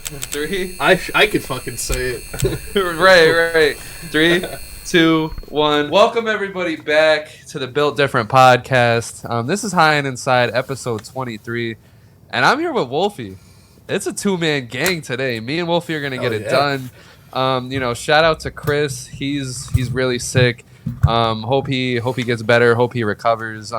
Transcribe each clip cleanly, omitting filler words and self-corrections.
Three. I could fucking say it. Right. 3, 2, 1. Welcome everybody back to the Built Different podcast. This is High and Inside, episode 23, and I'm here with Wolfie. It's a two-man gang today. Me and Wolfie are gonna get it done. Shout out to Chris. He's really sick. Hope he gets better. Hope he recovers.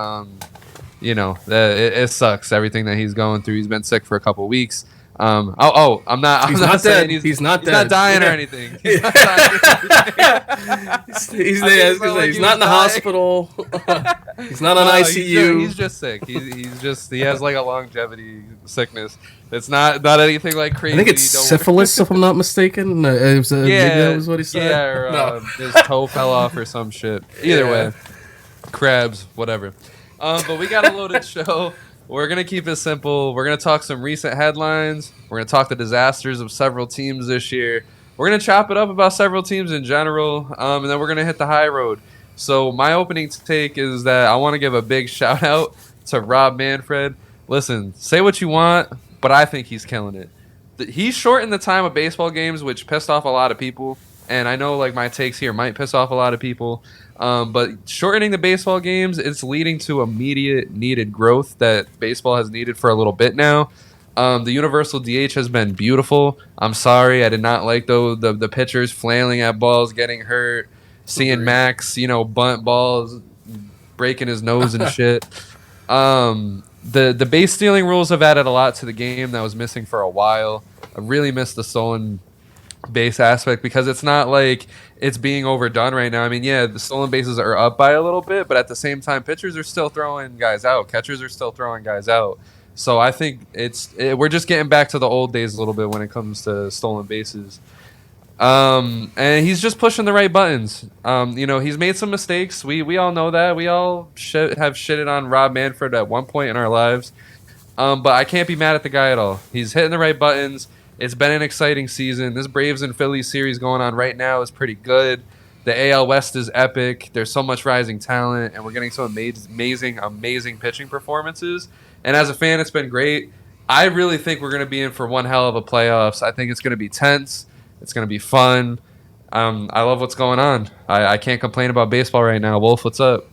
It sucks everything that he's going through. He's been sick for a couple weeks. I'm not dead. He's he's not dead. dying or anything. He's not He's not in the hospital. He's not on ICU. He's just sick. He has like a longevity sickness. It's not anything like crazy. I think it's syphilis, if I'm not mistaken. That was what he said. Yeah, or his toe fell off or some shit. Either way, crabs, whatever. But we got a loaded show. We're going to keep it simple. We're going to talk some recent headlines. We're going to talk the disasters of several teams this year. We're going to chop it up about several teams in general, and then we're going to hit the high road. So my opening take is that I want to give a big shout-out to Rob Manfred. Listen, say what you want, but I think he's killing it. He shortened the time of baseball games, which pissed off a lot of people, and I know like my takes here might piss off a lot of people. But shortening the baseball games, it's leading to immediate needed growth that baseball has needed for a little bit now. The universal DH has been beautiful. I'm sorry, I did not like the pitchers flailing at balls, getting hurt, seeing Max, bunt balls, breaking his nose and shit. The base stealing rules have added a lot to the game that was missing for a while. I really miss the stolen base aspect because it's not like it's being overdone right now. I mean, yeah, the stolen bases are up by a little bit, but at the same time, pitchers are still throwing guys out. Catchers are still throwing guys out. So I think we're just getting back to the old days a little bit when it comes to stolen bases. And he's just pushing the right buttons. He's made some mistakes. We all know that. We all have shitted on Rob Manfred at one point in our lives. But I can't be mad at the guy at all. He's hitting the right buttons. It's been an exciting season. This Braves and Phillies series going on right now is pretty good. The AL West is epic. There's so much rising talent, and we're getting some amazing pitching performances. And as a fan, it's been great. I really think we're going to be in for one hell of a playoffs. I think it's going to be tense. It's going to be fun. I love what's going on. I can't complain about baseball right now. Wolf, what's up?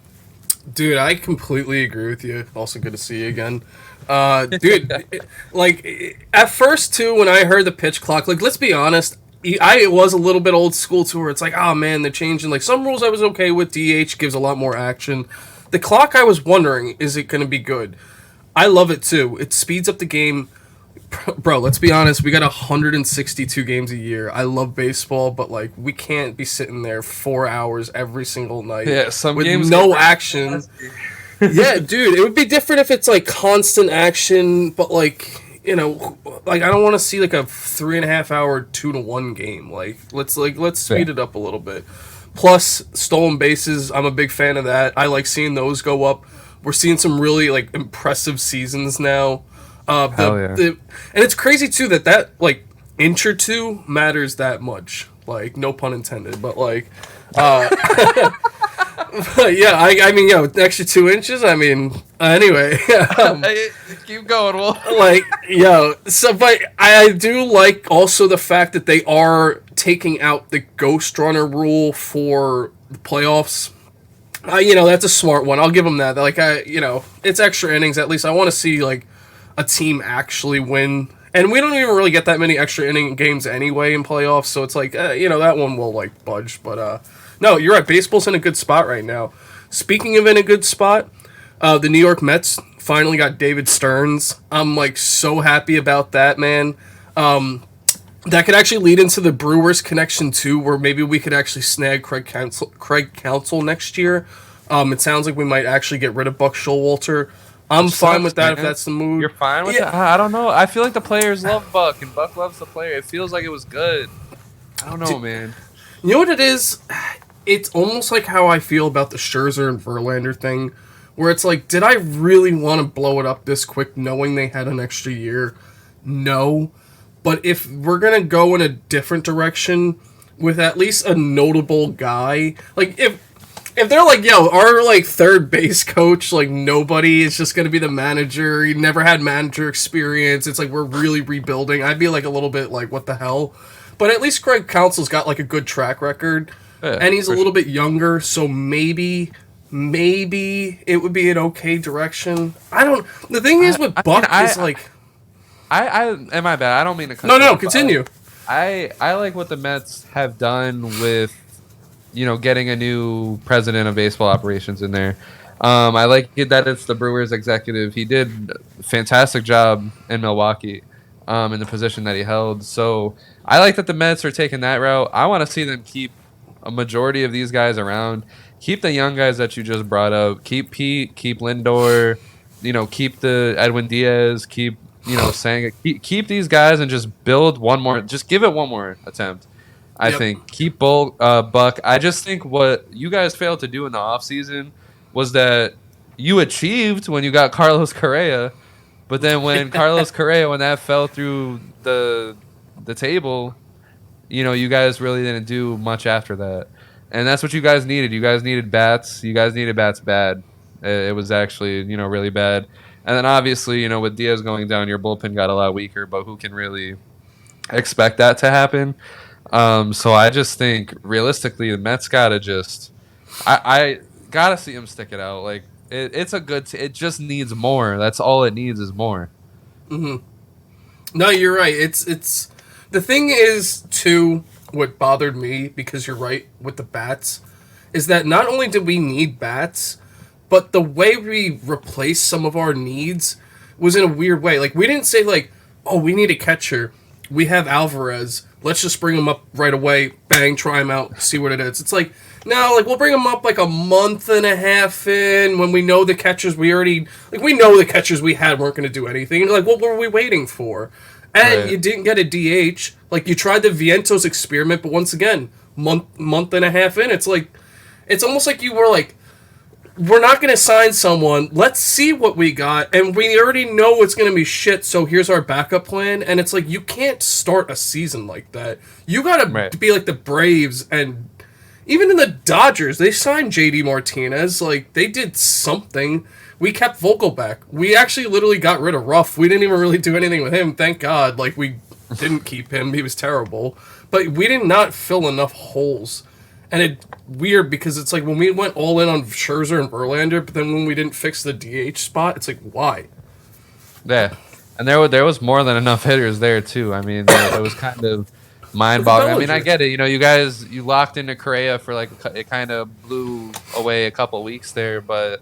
Dude, I completely agree with you. Also good to see you again. Dude, at first, too, when I heard the pitch clock, let's be honest, I was a little bit old school, too, where it's like, oh, man, they're changing. Some rules I was okay with. DH gives a lot more action. The clock, I was wondering, is it going to be good? I love it, too. It speeds up the game. Bro, let's be honest, we got 162 games a year. I love baseball, but, we can't be sitting there 4 hours every single night with games no action. Yeah, dude, it would be different if it's constant action, but I don't want to see a 3.5 hour 2-1 game. Let's speed it up a little bit. Plus, stolen bases, I'm a big fan of that. I like seeing those go up. We're seeing some really impressive seasons now. And it's crazy too that inch or two matters that much. No pun intended, but but yeah, I mean, extra 2 inches. I mean, anyway. Keep going, Wolf. But I do like also the fact that they are taking out the ghost runner rule for the playoffs. That's a smart one. I'll give them that. It's extra innings. At least I want to see a team actually win. And we don't even really get that many extra inning games anyway in playoffs, so it's that one will budge, but no, you're right. Baseball's in a good spot right now. Speaking of in a good spot, the New York Mets finally got David Stearns. I'm so happy about that, man. That could actually lead into the Brewers connection too, where maybe we could actually snag Craig Counsell next year. It sounds like we might actually get rid of Buck Showalter. I'm fine with that, man. If that's the mood. You're fine with that? I don't know. I feel like the players love Buck, and Buck loves the player. It feels like it was good. I don't know, man. You know what it is? It's almost like how I feel about the Scherzer and Verlander thing, where it's did I really want to blow it up this quick knowing they had an extra year? No. But if we're going to go in a different direction with at least a notable guy, if they're like, yo, our like third base coach, like nobody is just gonna be the manager. He never had manager experience. It's like we're really rebuilding. I'd be like a little bit like, what the hell? But at least Craig Counsell's got like a good track record, Yeah, and he's a little bit younger, so maybe it would be an okay direction. I don't. The thing is with Buck is like, I am I bad. I don't mean to cut no, you off, but continue. I like what the Mets have done with, getting a new president of baseball operations in there. I like it that it's the Brewers executive. He did a fantastic job in Milwaukee, in the position that he held. So I like that the Mets are taking that route. I want to see them keep a majority of these guys around. Keep the young guys that you just brought up. Keep Pete. Keep Lindor. Keep the Edwin Diaz. Keep Sanga. Keep these guys and just build one more. Just give it one more attempt. I think keep Buck. I just think what you guys failed to do in the offseason was that you achieved when you got Carlos Correa, but then when Carlos Correa, when that fell through the table, you guys really didn't do much after that. And that's what you guys needed. You guys needed bats. You guys needed bats bad. It was actually, really bad. And then obviously, with Diaz going down, your bullpen got a lot weaker, but who can really expect that to happen? So I just think realistically, the Mets gotta I gotta see him stick it out. Like it's a good. It just needs more. That's all it needs is more. Mm-hmm. No, you're right. It's the thing is too. What bothered me, because you're right with the bats, is that not only did we need bats, but the way we replaced some of our needs was in a weird way. Like we didn't say like, oh, we need a catcher. We have Alvarez. Let's just bring him up right away. Bang, try him out, see what it is. It's like, no, like we'll bring him up like a month and a half in when we know the catchers we know the catchers we had weren't going to do anything. Like, what were we waiting for? And you didn't get a DH. Like, you tried the Vientos experiment, but once again, month and a half in, it's like, it's almost like you were like, we're not going to sign someone. Let's see what we got. And we already know it's going to be shit, so here's our backup plan. And it's like, you can't start a season like that. You got to be like the Braves, and even in the Dodgers, they signed JD Martinez. Like, they did something. We kept Vogelback. We actually literally got rid of Ruff. We didn't even really do anything with him. Thank God. Like, we didn't keep him. He was terrible. But we did not fill enough holes. And it's weird because it's like when we went all in on Scherzer and Verlander, but then when we didn't fix the DH spot, it's like, why? Yeah. And there was more than enough hitters there, too. I mean, it was kind of mind-boggling. I mean, I get it. You locked into Correa for like, it kind of blew away a couple weeks there, but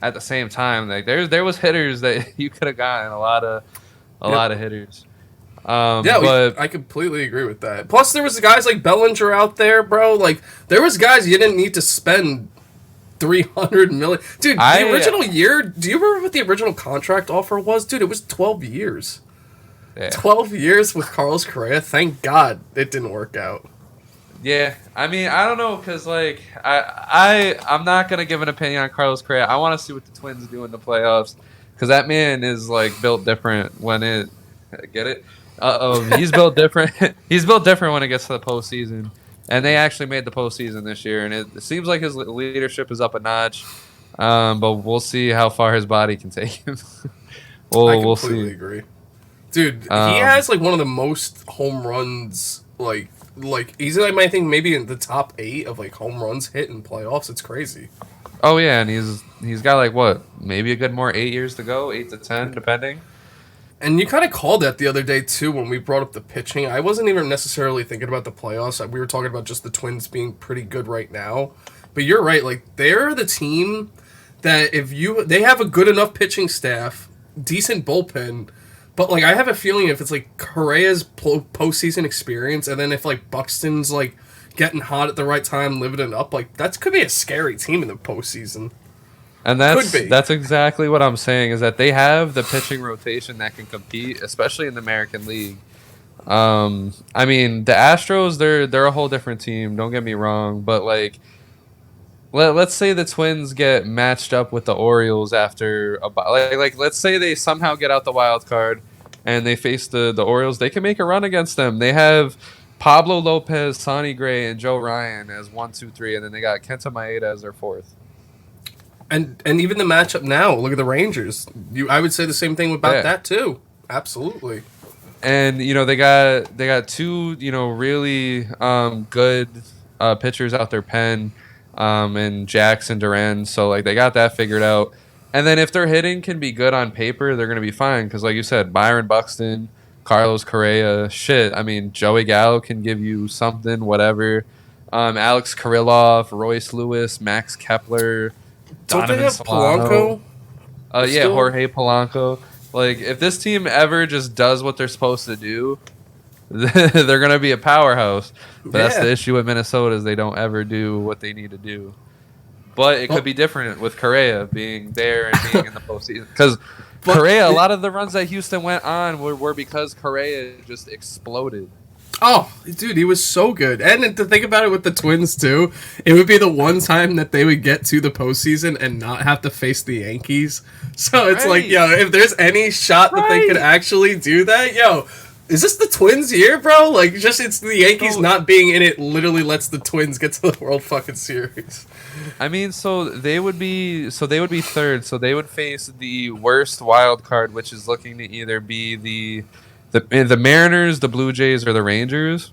at the same time, like there was hitters that you could have gotten a lot of hitters. I completely agree with that. Plus, there was guys like Bellinger out there, bro. Like there was guys you didn't need to spend $300 million. Dude, the original year. Do you remember what the original contract offer was, dude? It was 12 years. Yeah. 12 years with Carlos Correa. Thank God it didn't work out. Yeah, I mean, I don't know, because, like, I'm not going to give an opinion on Carlos Correa. I want to see what the Twins do in the playoffs, because that man is, like, built different when it... Get it? He's built different. He's built different when it gets to the postseason, and they actually made the postseason this year, and it seems like his leadership is up a notch, but we'll see how far his body can take him. We'll see. I completely agree. Dude, he has, like, one of the most home runs, like he's like, I think maybe in the top 8 of like home runs hit in playoffs. It's crazy. Oh yeah, and he's got like what, maybe a good more 8 years to go, 8 to 10 depending. And you kind of called that the other day too when we brought up the pitching. I wasn't even necessarily thinking about the playoffs. We were talking about just the Twins being pretty good right now. But you're right, like they're the team that they have a good enough pitching staff, decent bullpen. But, like, I have a feeling if it's, like, Correa's postseason experience, and then if, like, Buxton's, like, getting hot at the right time, living it up, like, that could be a scary team in the postseason. And that's exactly what I'm saying, is that they have the pitching rotation that can compete, especially in the American League. I mean, the Astros, they're a whole different team, don't get me wrong, but, like, let's say the Twins get matched up with the Orioles after like let's say they somehow get out the wild card and they face the Orioles. They can make a run against them. They have Pablo Lopez, Sonny Gray, and Joe Ryan as 1, 2, 3, and then they got Kenta Maeda as their fourth. And even the matchup now, look at the Rangers. I would say the same thing about Yeah. that too. Absolutely. And they got two really good pitchers out their pen, and Jackson Duran. So like they got that figured out. And then if their hitting can be good on paper, they're gonna be fine. Because like you said, Byron Buxton, Carlos Correa, shit. I mean, Joey Gallo can give you something, whatever. Alex Kirilloff, Royce Lewis, Max Kepler, Don't they Donovan have Solano. Polanco? Yeah, Jorge Polanco. Like, if this team ever just does what they're supposed to do, they're going to be a powerhouse. But that's the issue with Minnesota is they don't ever do what they need to do. But it could be different with Correa being there and being in the postseason. Because Correa, a lot of the runs that Houston went on were because Correa just exploded. Oh, dude, he was so good. And to think about it with the Twins, too, it would be the one time that they would get to the postseason and not have to face the Yankees. So it's like, yo, if there's any shot that they could actually do that, yo, is this the Twins year, bro? Like, just it's the Yankees not being in it literally lets the Twins get to the World fucking Series. I mean, so they would be third. So they would face the worst wild card, which is looking to either be the Mariners, the Blue Jays, or the Rangers.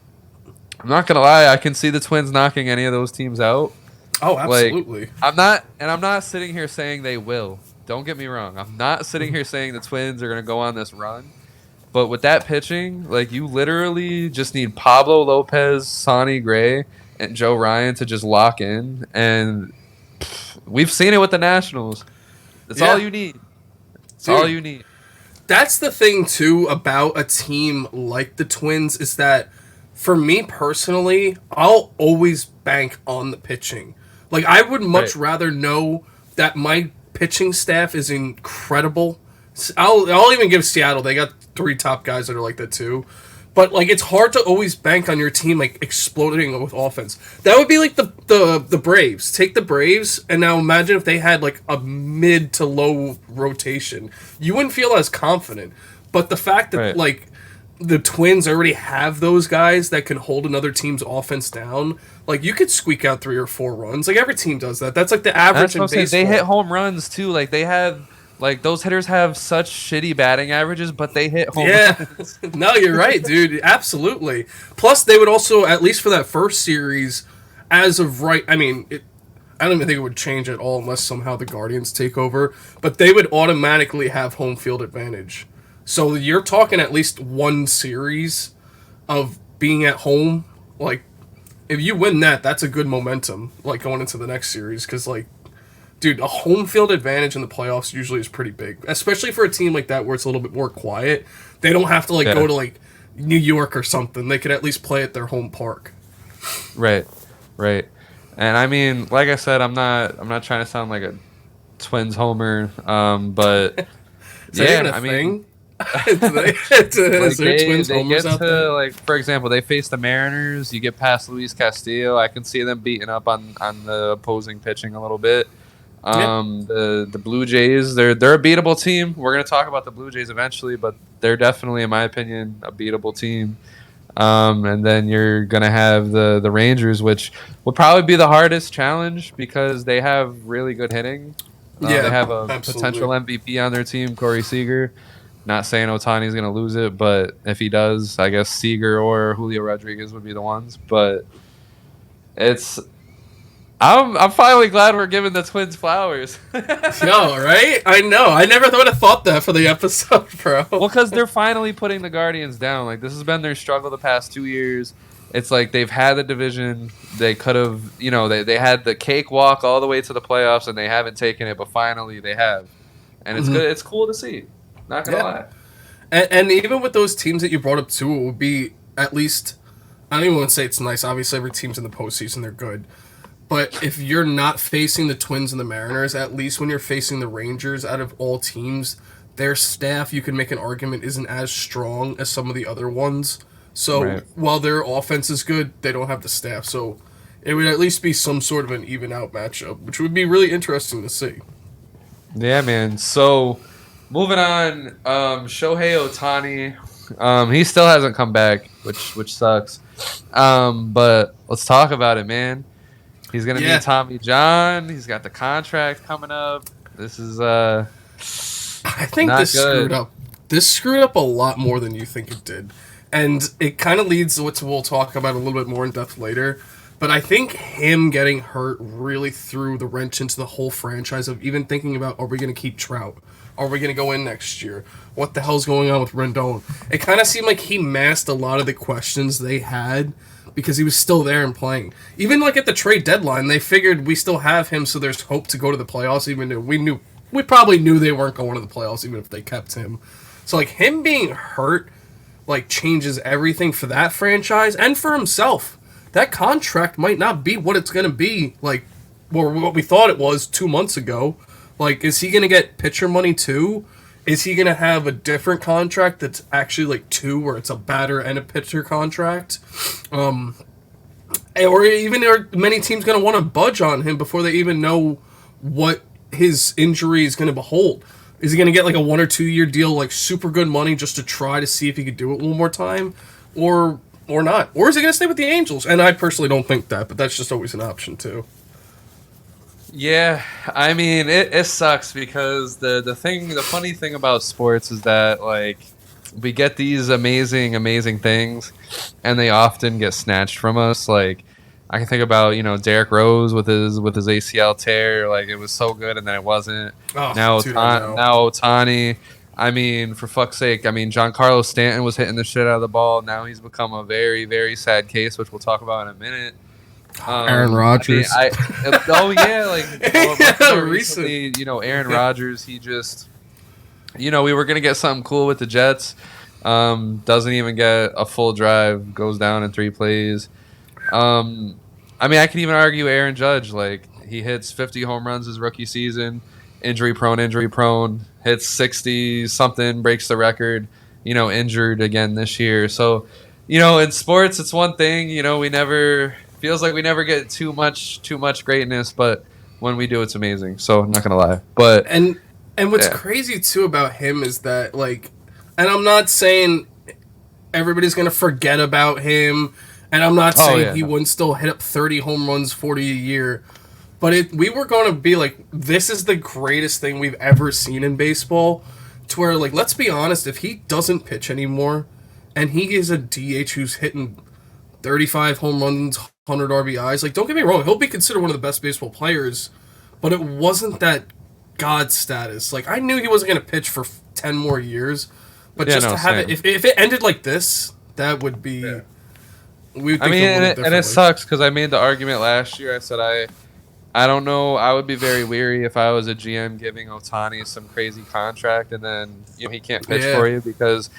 I'm not gonna lie, I can see the Twins knocking any of those teams out. Oh, absolutely. I'm not sitting here saying they will. Don't get me wrong. I'm not sitting here saying the Twins are gonna go on this run. But with that pitching, like you literally just need Pablo Lopez, Sonny Gray, and Joe Ryan to just lock in, and we've seen it with the Nationals. That's all you need. That's all you need. That's the thing, too, about a team like the Twins is that, for me personally, I'll always bank on the pitching. Like, I would much rather know that my pitching staff is incredible. I'll even give Seattle. They got 3 top guys that are like that, too. But, like, it's hard to always bank on your team, like, exploding with offense. That would be like the Braves. Take the Braves, and now imagine if they had, like, a mid to low rotation. You wouldn't feel as confident. But the fact that, like, the Twins already have those guys that can hold another team's offense down, like, you could squeak out 3 or 4 runs. Like, every team does that. That's, like, the average in baseball. They hit home runs, too. Like, they have... Like, those hitters have such shitty batting averages, but they hit home runs. No, you're right, dude. Absolutely. Plus, they would also, at least for that first series, as of right... I mean, I don't even think it would change at all unless somehow the Guardians take over. But they would automatically have home field advantage. So you're talking at least one series of being at home. Like, if you win that, that's a good momentum, like, going into the next series. Because, like, dude, a home field advantage in the playoffs usually is pretty big, especially for a team like that where it's a little bit more quiet. They don't have to go to like New York or something. They could at least play at their home park. Right. And I mean, like I said, I'm not trying to sound like a Twins homer, but I mean, like, for example, they face the Mariners. You get past Luis Castillo, I can see them beating up on the opposing pitching a little bit. The Blue Jays, they're a beatable team. We're gonna talk about the Blue Jays eventually, but they're definitely, in my opinion, a beatable team. And then you're gonna have the Rangers, which will probably be the hardest challenge because they have really good hitting. They have a potential MVP on their team, Corey Seager. Not saying Ohtani's gonna lose it, but if he does, I guess Seager or Julio Rodriguez would be the ones. But I'm finally glad we're giving the Twins flowers. Yo, right? I know. I never would have thought that for the episode, bro. Well, because they're finally putting the Guardians down. Like, this has been their struggle the past 2 years. It's like they've had the division. They could have, they had the cakewalk all the way to the playoffs, and they haven't taken it, but finally they have. And it's good. It's cool to see. Not going to lie. And even with those teams that you brought up, too, it would be at least, I don't even want to say it's nice. Obviously, every team's in the postseason. They're good. But if you're not facing the Twins and the Mariners, at least when you're facing the Rangers, out of all teams, their staff, you can make an argument, isn't as strong as some of the other ones. So while their offense is good, they don't have the staff. So it would at least be some sort of an even-out matchup, which would be really interesting to see. Yeah, man. So moving on, Shohei Ohtani. He still hasn't come back, which sucks. But let's talk about it, man. He's gonna meet Tommy John. He's got the contract coming up. This is I think not this good. screwed up. This screwed up a lot more than you think it did. And it kind of leads to what we'll talk about a little bit more in depth later. But I think him getting hurt really threw the wrench into the whole franchise of even thinking about, are we going to keep Trout? Are we going to go in next year? What the hell's going on with Rendon? It kind of seemed like he masked a lot of the questions they had because he was still there and playing. Even like at the trade deadline, they figured we still have him, so there's hope to go to the playoffs, even though we probably knew they weren't going to the playoffs even if they kept him. So like him being hurt like changes everything for that franchise and for himself. That contract might not be what it's going to be, like, or what we thought it was 2 months ago. Like, is he going to get pitcher money too? Is he going to have a different contract that's actually like two, where it's a batter and a pitcher contract? Or even are many teams going to want to budge on him before they even know what his injury is going to behold? Is he going to get like a 1 or 2 year deal, like super good money, just to try to see if he could do it one more time, or not? Or is he going to stay with the Angels? And I personally don't think that, but that's just always an option too. Yeah, I mean, it sucks because the funny thing about sports is that like we get these amazing things, and they often get snatched from us. Like I can think about Derrick Rose with his ACL tear. Like it was so good, and then it wasn't. Now Ohtani. I mean, for fuck's sake. I mean, Giancarlo Stanton was hitting the shit out of the ball. Now he's become a very, very sad case, which we'll talk about in a minute. Aaron Rodgers. Recently, Aaron Rodgers, he just, we were going to get something cool with the Jets. Doesn't even get a full drive, goes down in 3 plays. I mean, I can even argue Aaron Judge. Like, he hits 50 home runs his rookie season, injury prone, hits 60-something, breaks the record, injured again this year. So, in sports, it's one thing, feels like we never get too much greatness, but when we do, it's amazing. So I'm not gonna lie. But and what's crazy too about him is that like, and I'm not saying everybody's gonna forget about him, and I'm not saying he wouldn't still hit up 30 home runs, 40 a year, but we were gonna be like, this is the greatest thing we've ever seen in baseball. To where like, let's be honest, if he doesn't pitch anymore, and he is a DH who's hitting 35 home runs, 100 RBIs. Like, don't get me wrong, he'll be considered one of the best baseball players, but it wasn't that God status. Like, I knew he wasn't going to pitch for 10 more years, but to have it, if it ended like this, that would be. Yeah. And it sucks because I made the argument last year. I said I don't know. I would be very weary if I was a GM giving Ohtani some crazy contract, and then he can't pitch for you because.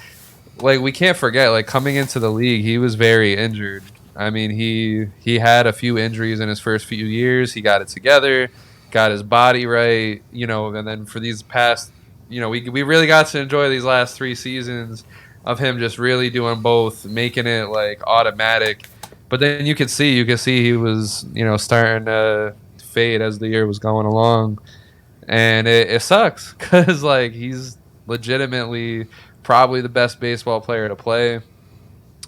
Like, we can't forget, like, coming into the league, he was very injured. I mean, he had a few injuries in his first few years. He got it together, got his body right, and then for these past, we really got to enjoy these last 3 seasons of him just really doing both, making it, like, automatic. But then you could see he was, starting to fade as the year was going along. And it sucks because, like, he's legitimately probably the best baseball player to play.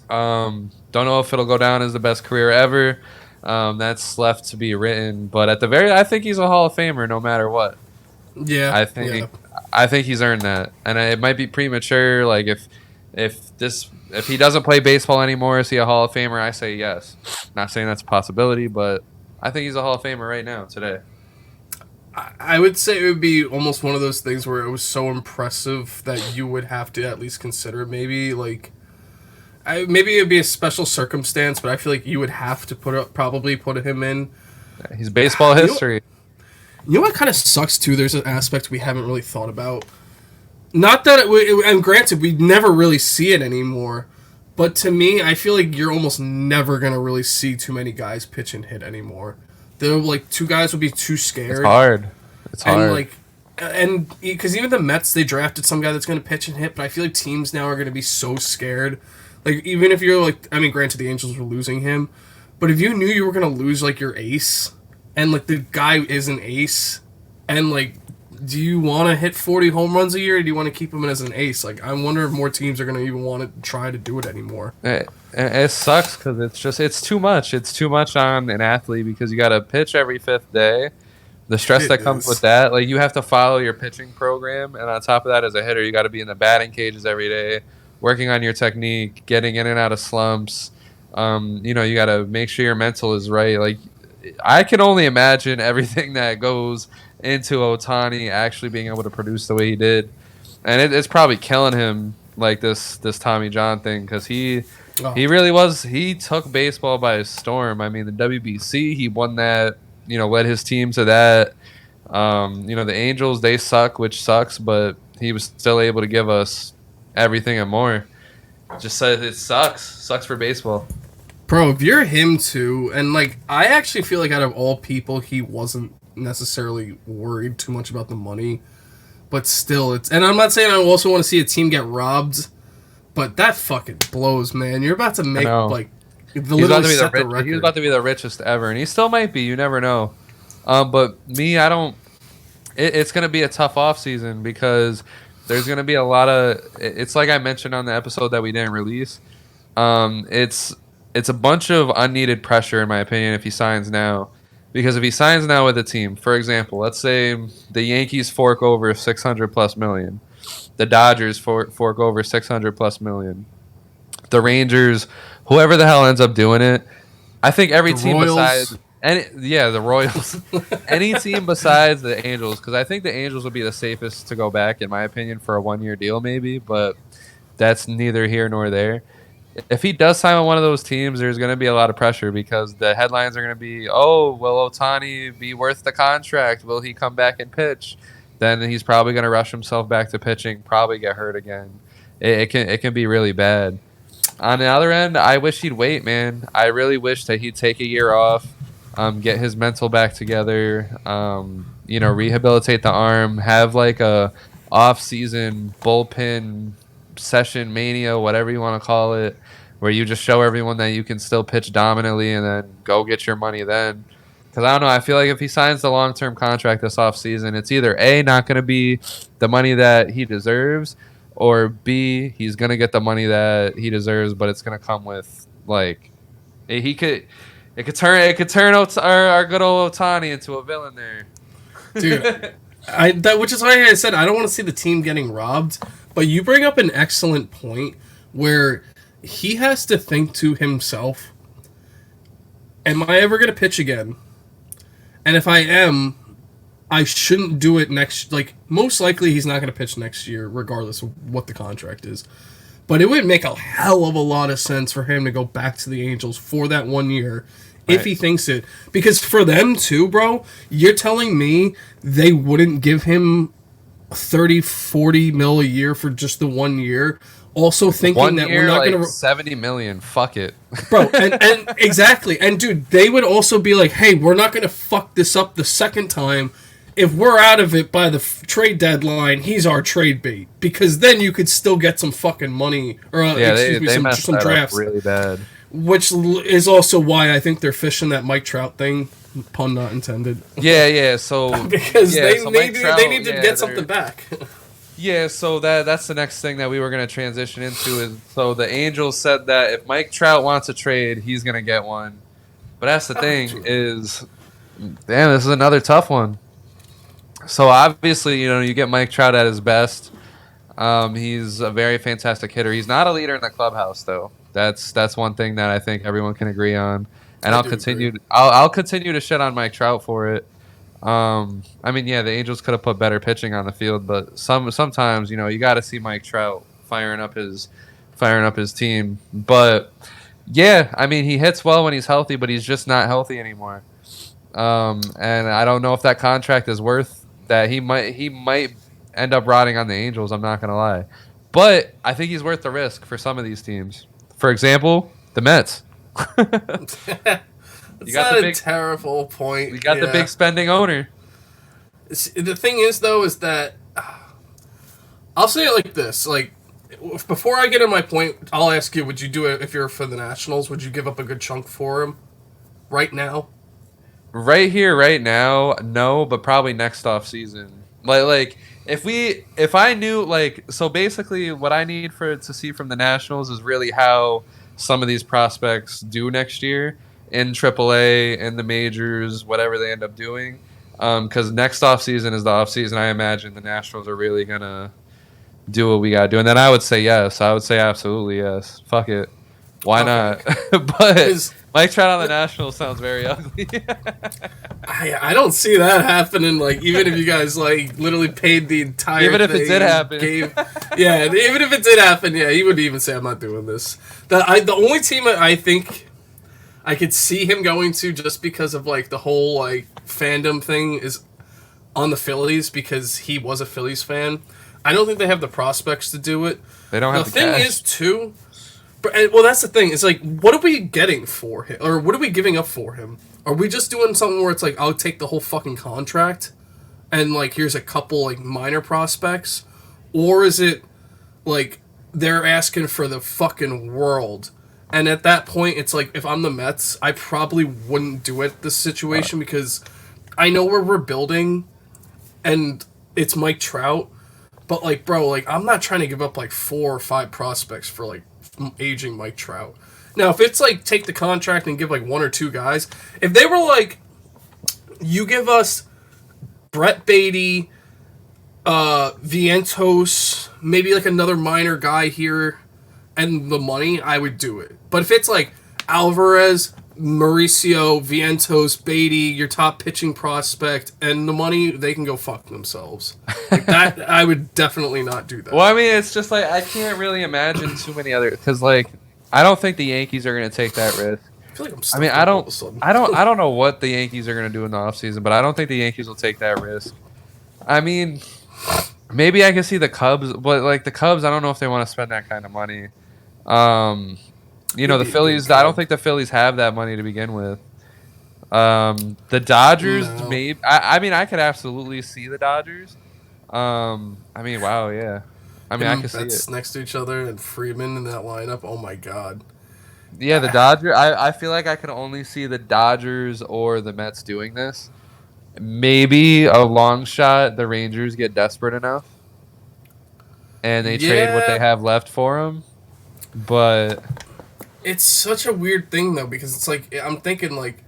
Don't know if it'll go down as the best career ever. That's left to be written. But I think he's a Hall of Famer no matter what. Yeah, I think he's earned that, and it might be premature. Like if he doesn't play baseball anymore, is he a Hall of Famer? I say yes. Not saying that's a possibility, but I think he's a Hall of Famer right now today. I would say it would be almost one of those things where it was so impressive that you would have to at least consider it. Maybe maybe it'd be a special circumstance, but I feel like you would have to probably put him in. He's baseball history. You know what kind of sucks too? There's an aspect we haven't really thought about. Not that and granted, we never really see it anymore. But to me, I feel like you're almost never gonna really see too many guys pitch and hit anymore. They're like 2 guys would be too scared. It's hard. And because even the Mets, they drafted some guy that's going to pitch and hit, but I feel like teams now are going to be so scared. Like, even if you're like, I mean, granted, the Angels were losing him, but if you knew you were going to lose like your ace, and like the guy is an ace, and like do you want to hit 40 home runs a year, or do you want to keep him as an ace? Like, I wonder if more teams are going to even want to try to do it anymore. It sucks because it's too much. It's too much on an athlete because you got to pitch every 5th day. The stress that comes with that, like you have to follow your pitching program, and on top of that, as a hitter, you got to be in the batting cages every day, working on your technique, getting in and out of slumps. You got to make sure your mental is right. Like, I can only imagine everything that goes into Ohtani actually being able to produce the way he did, and it's probably killing him, like this Tommy John thing, because he really was. He took baseball by storm. I mean, the WBC, he won that. Led his team to that. The Angels, they suck, which sucks, but he was still able to give us everything and more. Just said it sucks for baseball. Bro, if you're him too, and like, I actually feel like out of all people, he wasn't necessarily worried too much about the money, but still, and I'm not saying I also want to see a team get robbed, but that fucking blows, man. You're about to make like. He's about to be the richest ever, and he still might be. You never know. But me, I don't. It's going to be a tough offseason because there's going to be a lot of. It's like I mentioned on the episode that we didn't release. It's a bunch of unneeded pressure, in my opinion, if he signs now. Because if he signs now with a team, for example, let's say the Yankees fork over $600+ million, the Dodgers fork over $600+ million, the Rangers. Whoever the hell ends up doing it, I think every team besides the Royals, any team besides the Angels, because I think the Angels would be the safest to go back, in my opinion, for a 1-year deal maybe, but that's neither here nor there. If he does sign with one of those teams, there's going to be a lot of pressure because the headlines are going to be, oh, will Ohtani be worth the contract? Will he come back and pitch? Then he's probably going to rush himself back to pitching, probably get hurt again. It can be really bad. On the other end, I wish he'd wait, man. I really wish that he'd take a year off, get his mental back together, rehabilitate the arm, have like a off-season bullpen session mania, whatever you want to call it, where you just show everyone that you can still pitch dominantly and then go get your money then. Because I don't know, I feel like if he signs the long-term contract this offseason, it's either A, not going to be the money that he deserves, or B, he's gonna get the money that he deserves, but it's gonna come with like it could turn our good old Ohtani into a villain there, dude. Which is why I said I don't want to see the team getting robbed. But you bring up an excellent point where he has to think to himself: am I ever gonna pitch again? And if I am, I shouldn't do it next. Like, most likely he's not going to pitch next year, regardless of what the contract is. But it would make a hell of a lot of sense for him to go back to the Angels for that 1 year, if he thinks it. Because for them, too, bro, you're telling me they wouldn't give him 30, 40 mil a year for just the 1 year? Also thinking that we're not going to... 70 million, fuck it. Bro, and exactly. And, dude, they would also be like, hey, we're not going to fuck this up the second time. If we're out of it by the trade deadline, he's our trade bait. Because then you could still get some fucking money. Or, some drafts. Really bad. Which is also why I think they're fishing that Mike Trout thing. Pun not intended. Yeah, so... because they need to get something back. Yeah, so that's the next thing that we were going to transition into. Is so the Angels said that if Mike Trout wants a trade, he's going to get one. But that's the thing is... Damn, this is another tough one. So obviously, you get Mike Trout at his best. He's a very fantastic hitter. He's not a leader in the clubhouse, though. That's one thing that I think everyone can agree on. And I'll continue to shit on Mike Trout for it. The Angels could have put better pitching on the field, but sometimes you got to see Mike Trout firing up his team. But yeah, he hits well when he's healthy, but he's just not healthy anymore. And I don't know if that contract is worth that. He might end up rotting on the Angels. I'm not gonna lie, but I think he's worth the risk for some of these teams. For example, the Mets. You got a terrible point. We got the big spending owner. The thing is, though, is that I'll say it like this: like, before I get to my point, I'll ask you: would you do it if you're for the Nationals? Would you give up a good chunk for him right now? Right here, right now, no, but probably next off season. Like if I knew so basically what I need to see from the Nationals is really how some of these prospects do next year in AAA in the majors, whatever they end up doing. Because next offseason is the offseason. I imagine the Nationals are really gonna do what we gotta do, and then I would say yes. I would say absolutely yes. Fuck it, why not? But Mike Trout on the Nationals sounds very ugly. I don't see that happening. Like, even if you guys like literally paid the entire even if thing, it did happen, yeah, even if it did happen, yeah, he would even say I'm not doing this. The only team I think I could see him going to, just because of like the whole like fandom thing, is on the Phillies, because he was a Phillies fan. I don't think they have the prospects to do it. They don't have the thing cash. is too. Well, that's the thing. It's like, what are we getting for him, or what are we giving up for him? Are we just doing something where it's like, I'll take the whole fucking contract, and like here's a couple like minor prospects, or is it like they're asking for the fucking world? And at that point, it's like, if I'm the Mets, I probably wouldn't do it this situation, because I know we're rebuilding, and it's Mike Trout, but like, bro, like I'm not trying to give up like 4 or 5 prospects for like aging Mike Trout. Now, if it's like take the contract and give like 1 or 2 guys, if they were like, you give us Brett Beatty, Vientos, maybe like another minor guy here, and the money, I would do it. But if it's like Alvarez, Mauricio, Vientos, Beatty, your top pitching prospect, and the money, they can go fuck themselves. Like that, I would definitely not do that. Well, I mean, it's just like, I can't really imagine too many other, because like, I don't think the Yankees are going to take that risk. I feel like I don't know what the Yankees are going to do in the offseason, but I don't think the Yankees will take that risk. I mean, maybe I can see the Cubs, but like the Cubs, I don't know if they want to spend that kind of money. The Phillies, I don't think the Phillies have that money to begin with. The Dodgers, No. maybe. I mean, I could absolutely see the Dodgers. I mean, wow, yeah. I mean, I can see it. Next to each other and Freeman in that lineup. Oh my god. Yeah, the Dodgers. I feel like I can only see the Dodgers or the Mets doing this. Maybe a long shot, the Rangers get desperate enough, and they trade what they have left for them. But it's such a weird thing though, because it's like, I'm thinking like,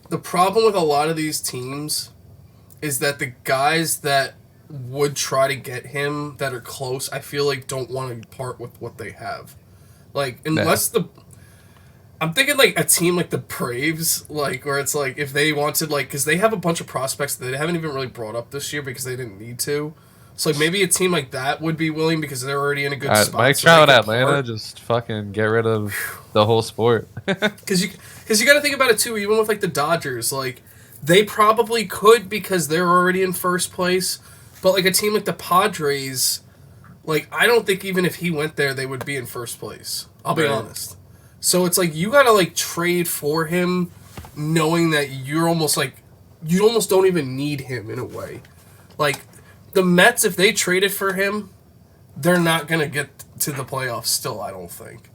the problem with a lot of these teams is that the guys that would try to get him that are close, I feel like don't want to part with what they have. Like, unless I'm thinking like a team like the Braves, like, where it's like, if they wanted, like, because they have a bunch of prospects that they haven't even really brought up this year because they didn't need to. So like, maybe a team like that would be willing, because they're already in a good spot. Mike Trout, Atlanta, just fucking get rid of the whole sport. Because you got to think about it too. Even with like the Dodgers, like, they probably could, because they're already in first place. But like a team like the Padres, like, I don't think even if he went there, they would be in first place. I'll be honest. So it's like, you got to like trade for him, knowing that you're almost like, you almost don't even need him in a way. Like, the Mets, if they traded for him, they're not going to get to the playoffs still, I don't think.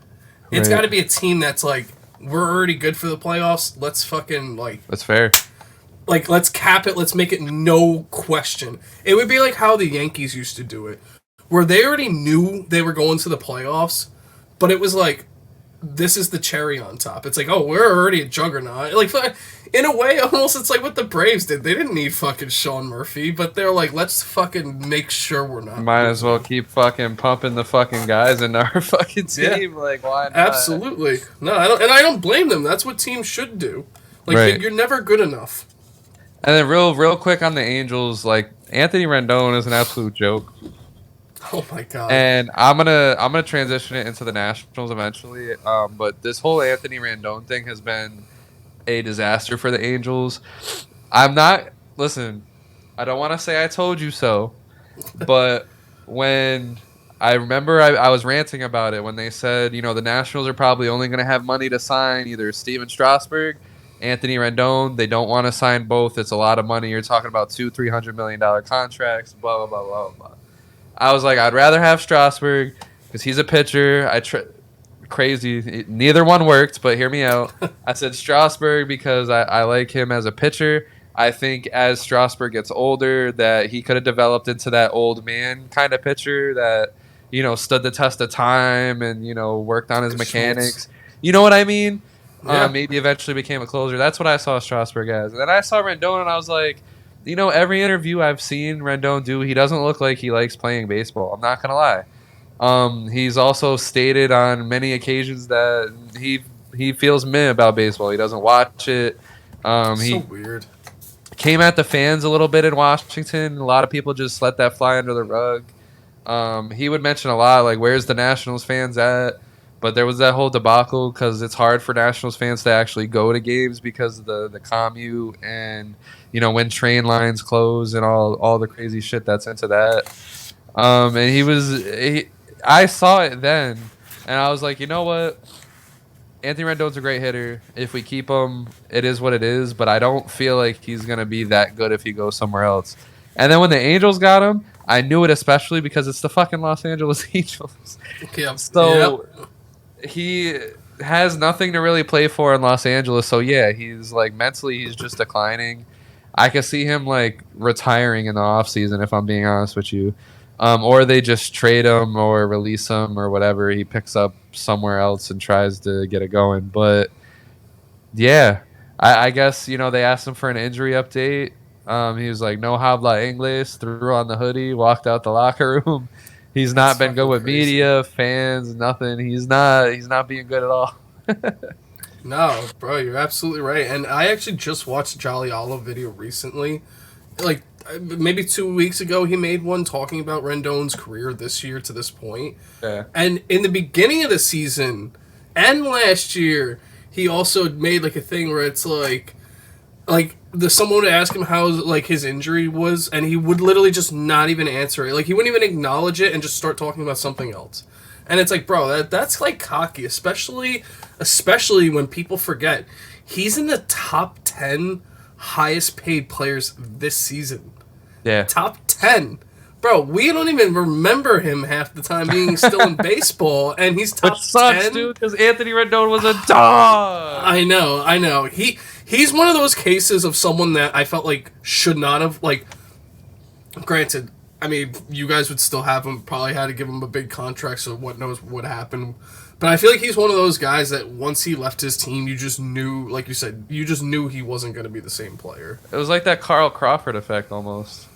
It's got to be a team that's like, we're already good for the playoffs. Let's fucking like... That's fair. Like, let's cap it. Let's make it no question. It would be like how the Yankees used to do it, where they already knew they were going to the playoffs, but it was like, this is the cherry on top. It's like, oh, we're already a juggernaut. Like, in a way, almost it's like what the Braves did. They didn't need fucking Sean Murphy, but they're like, let's fucking make sure we're not. Might as well keep fucking pumping the fucking guys in our fucking team. Yeah. Like, why not? Absolutely. No, I don't blame them. That's what teams should do. Like, you're never good enough. And then real quick on the Angels, like, Anthony Rendon is an absolute joke. Oh my god! And I'm gonna transition it into the Nationals eventually. But this whole Anthony Rendon thing has been a disaster for the Angels. Listen, I don't want to say I told you so, but when I remember I was ranting about it when they said, the Nationals are probably only going to have money to sign either Steven Strasburg, Anthony Rendon. They don't want to sign both. It's a lot of money. You're talking about $200-300 million contracts, blah, blah, blah, blah, blah. I was like, I'd rather have Strasburg because he's a pitcher. Crazy. Neither one worked, but hear me out. I said Strasburg because I like him as a pitcher. I think as Strasburg gets older, that he could have developed into that old man kind of pitcher that, stood the test of time and, worked on his mechanics. You know what I mean? Yeah. Maybe eventually became a closer. That's what I saw Strasburg as. And then I saw Rendon and I was like, every interview I've seen Rendon do, he doesn't look like he likes playing baseball. I'm not going to lie. He's also stated on many occasions that he feels meh about baseball. He doesn't watch it. So weird. Came at the fans a little bit in Washington. A lot of people just let that fly under the rug. He would mention a lot, like, where's the Nationals fans at? But there was that whole debacle because it's hard for Nationals fans to actually go to games because of the commute and, when train lines close and all the crazy shit that's into that. And I saw it then, and I was like, you know what? Anthony Rendon's a great hitter. If we keep him, it is what it is. But I don't feel like he's going to be that good if he goes somewhere else. And then when the Angels got him, I knew it especially because it's the fucking Los Angeles Angels. Yep. So he has nothing to really play for in Los Angeles. So, yeah, he's like mentally he's just declining. I could see him like retiring in the offseason if I'm being honest with you. Or they just trade him or release him or whatever. He picks up somewhere else and tries to get it going. But, yeah, I guess, they asked him for an injury update. He was like, no habla inglés, threw on the hoodie, walked out the locker room. He's not been good with media, fans, nothing. He's not being good at all. No, bro, you're absolutely right. And I actually just watched Jolly Olive video recently. Like, maybe 2 weeks ago, he made one talking about Rendon's career this year to this point. Yeah. And in the beginning of the season and last year, he also made like a thing where it's like someone would ask him how like his injury was, and he would literally just not even answer it. Like he wouldn't even acknowledge it and just start talking about something else. And it's like, bro, that's like cocky, especially when people forget he's in the top 10 highest paid players this season. Yeah. Top 10. Bro, we don't even remember him half the time being still in baseball, and he's top 10. Which sucks, dude, because Anthony Rendon was a dog. I know. He's one of those cases of someone that I felt like should not have, like, granted, I mean, you guys would still have him, probably had to give him a big contract, so what knows what happened. But I feel like he's one of those guys that once he left his team, you just knew, like you said, you just knew he wasn't going to be the same player. It was like that Carl Crawford effect almost.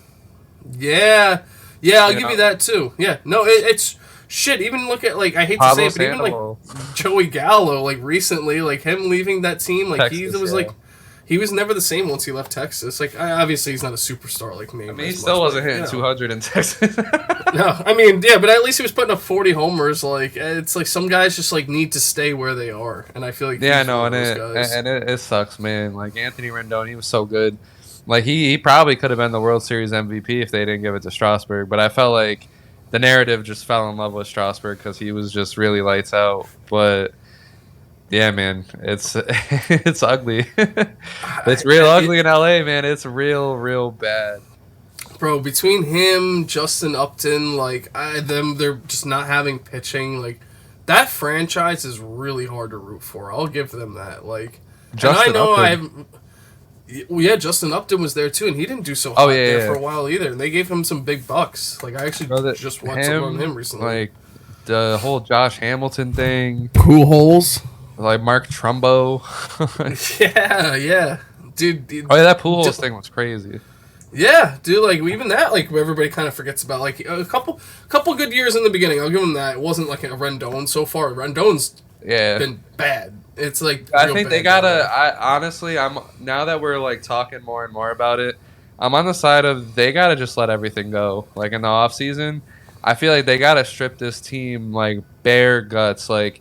Yeah, I'll give you that too. Yeah, no, it's shit. Even look at, like, I hate Pablo to say it, but even like Joey Gallo, like recently, like him leaving that team, like he was never the same once he left Texas. Like, obviously he's not a superstar like me. I mean, he still wasn't hitting 200 in Texas. No, I mean, yeah, but at least he was putting up 40 homers. Like, it's like some guys just like need to stay where they are, and I feel like it sucks, man. Like Anthony Rendon, he was so good. Like he probably could have been the World Series MVP if they didn't give it to Strasburg. But I felt like the narrative just fell in love with Strasburg because he was just really lights out. But yeah, man, it's it's ugly. It's real ugly in LA, man. It's real bad. Bro, between him, Justin Upton, like they're just not having pitching. Like that franchise is really hard to root for. I'll give them that. Like, Justin Upton was there too, and he didn't do so hot there for a while either. And they gave him some big bucks. Like I actually just watched some on him recently. Like the whole Josh Hamilton thing, cool holes, like Mark Trumbo. yeah, dude. Oh yeah, that Pujols thing was crazy. Yeah, dude, like, even that, like, everybody kind of forgets about, like, a couple good years in the beginning, I'll give him that. It wasn't, like, a Rendon so far. Rendon's been bad. It's, like, I think they gotta, honestly, now that we're, like, talking more and more about it, I'm on the side of they gotta just let everything go. Like, in the offseason, I feel like they gotta strip this team, like, bare guts. Like,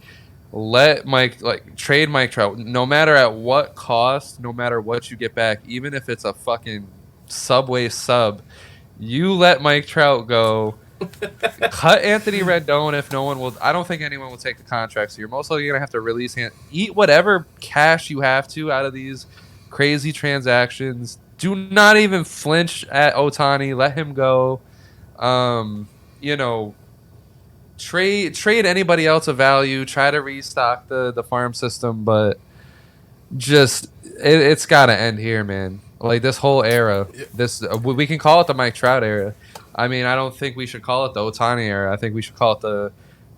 trade Mike Trout, no matter at what cost, no matter what you get back, even if it's a fucking Subway sub, you let Mike Trout go. Cut Anthony Rendon if no one will. I don't think anyone will take the contract, so you're most likely gonna have to release him. Eat whatever cash you have to out of these crazy transactions. Do not even flinch at Ohtani. Let him go. Trade anybody else of value. Try to restock the farm system, but just it's got to end here, man. Like this whole era, this we can call it the Mike Trout era. I mean, I don't think we should call it the Ohtani era. I think we should call it the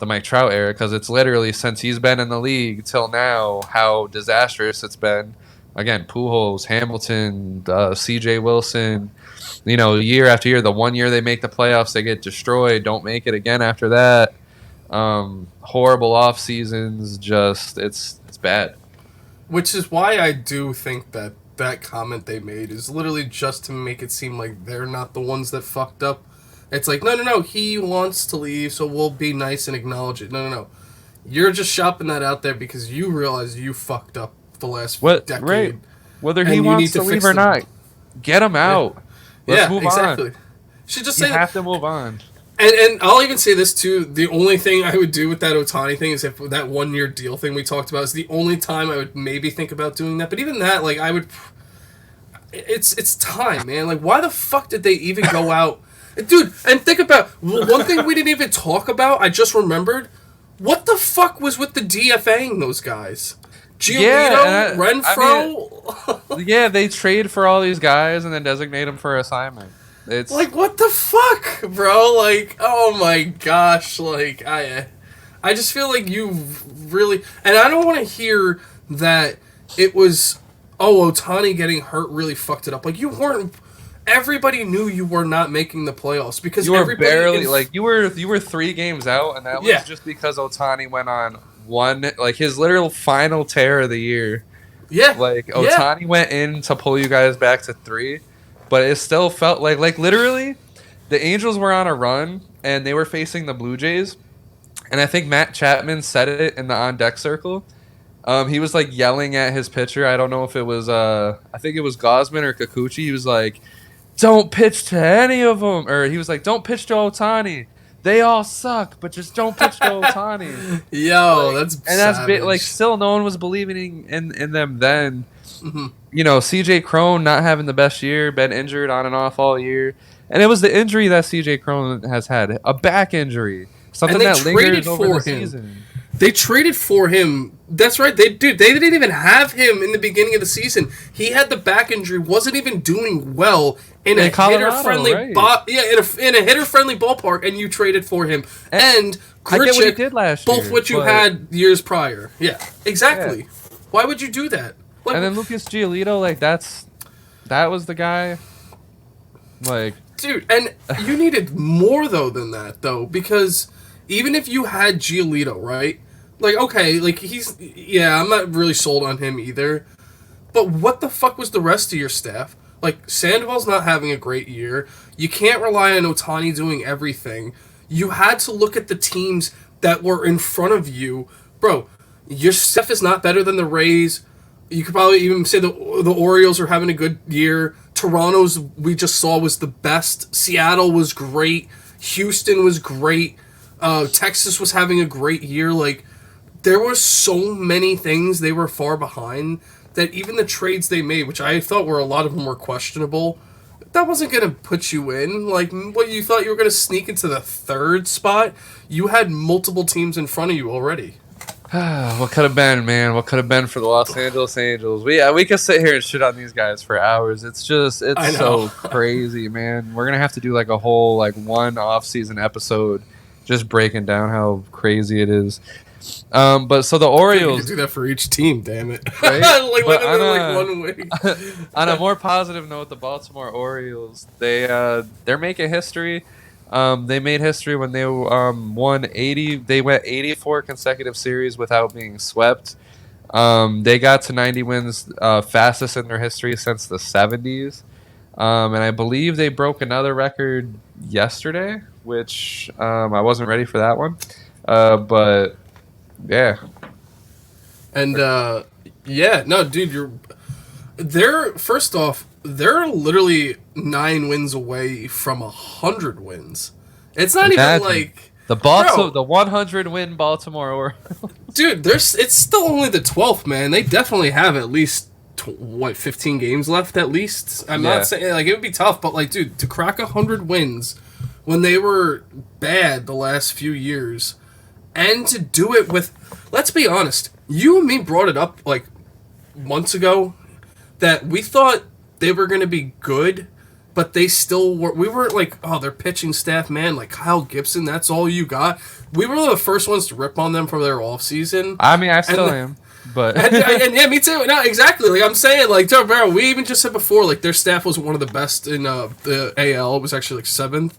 Mike Trout era because it's literally since he's been in the league till now how disastrous it's been. Again, Pujols, Hamilton, C.J. Wilson. You know, year after year. The 1 year they make the playoffs, they get destroyed. Don't make it again after that. Horrible off seasons. Just it's bad. Which is why I do think that comment they made is literally just to make it seem like they're not the ones that fucked up. It's like, no, he wants to leave, so we'll be nice and acknowledge it. No. You're just shopping that out there because you realize you fucked up the last decade. Right. Whether he wants to leave or not, get him out. Yeah. Let's move exactly. on. Should just You say have to move on. And I'll even say this too. The only thing I would do with that Ohtani thing is if that 1 year deal thing we talked about is the only time I would maybe think about doing that. But even that, like I would, it's time, man. Like why the fuck did they even go out, dude? And think about one thing we didn't even talk about. I just remembered. What the fuck was with the DFAing those guys? Giolito, Renfroe. I mean, yeah, they trade for all these guys and then designate them for assignment. It's like what the fuck, bro? Like, oh my gosh, like I just feel like you really, and I don't want to hear that it was Ohtani getting hurt really fucked it up. Like you weren't. Everybody knew you were not making the playoffs because you were barely you were 3 games out, and that was just because Ohtani went on his literal final tear of the year. Yeah, like Ohtani went in to pull you guys back to 3. But it still felt like literally, the Angels were on a run and they were facing the Blue Jays, and I think Matt Chapman said it in the on deck circle. He was like yelling at his pitcher. I don't know if it was I think it was Gosman or Kikuchi. He was like, "Don't pitch to any of them," or he was like, "Don't pitch to Ohtani. They all suck, but just don't pitch to Ohtani." Yo, that's still no one was believing in them then. Mm-hmm. You know, CJ Cron not having the best year, been injured on and off all year. And it was the injury that CJ Cron has had, a back injury, something that lingers over the season. They traded for him. That's right. They didn't even have him in the beginning of the season. He had the back injury, wasn't even doing well in a hitter-friendly in a hitter-friendly ballpark, and you traded for him. And I get what he did last year, both what you had years prior. Yeah, exactly. Yeah. Why would you do that? Like, and then Lucas Giolito, like that was the guy. Like, dude, and you needed more than that because even if you had Giolito, right? Like, okay, like I'm not really sold on him either. But what the fuck was the rest of your staff? Like, Sandoval's not having a great year. You can't rely on Ohtani doing everything. You had to look at the teams that were in front of you. Bro, your staff is not better than the Rays. You could probably even say the Orioles are having a good year. Toronto's, we just saw, was the best. Seattle was great. Houston was great. Texas was having a great year. Like, there were so many things they were far behind that even the trades they made, which I thought a lot of them were questionable, that wasn't going to put you in. Like, what, you thought you were going to sneak into the 3rd spot? You had multiple teams in front of you already. What could have been, man? What could have been for the Los Angeles Angels? We could sit here and shit on these guys for hours. It's so crazy, man. We're gonna have to do like a whole one off-season episode just breaking down how crazy it is. But so the Orioles do that for each team, damn it. Right? One week. On a more positive note, the Baltimore Orioles, they're making history. They made history when they won 80. They went 84 consecutive series without being swept. They got to 90 wins, fastest in their history since the 70s. And I believe they broke another record yesterday, which I wasn't ready for that one. But yeah. And no, dude, first off, they're literally 9 wins away from 100 wins. It's not even like the 100-win Baltimore Orioles. Dude, it's still only the 12th, man. They definitely have at least 15 games left at least. I'm not saying it would be tough, but dude, to crack 100 wins when they were bad the last few years, and to do it with, let's be honest, you and me brought it up months ago that we thought they were going to be good, but they still were. We weren't like, oh, their pitching staff, man, like Kyle Gibson, that's all you got. We were the first ones to rip on them for their offseason. I mean, I still am, but and yeah, me too. No, exactly. Like I'm saying, like Joe Barrow, we even just said before, like their staff was one of the best in the AL. It was actually like 7th,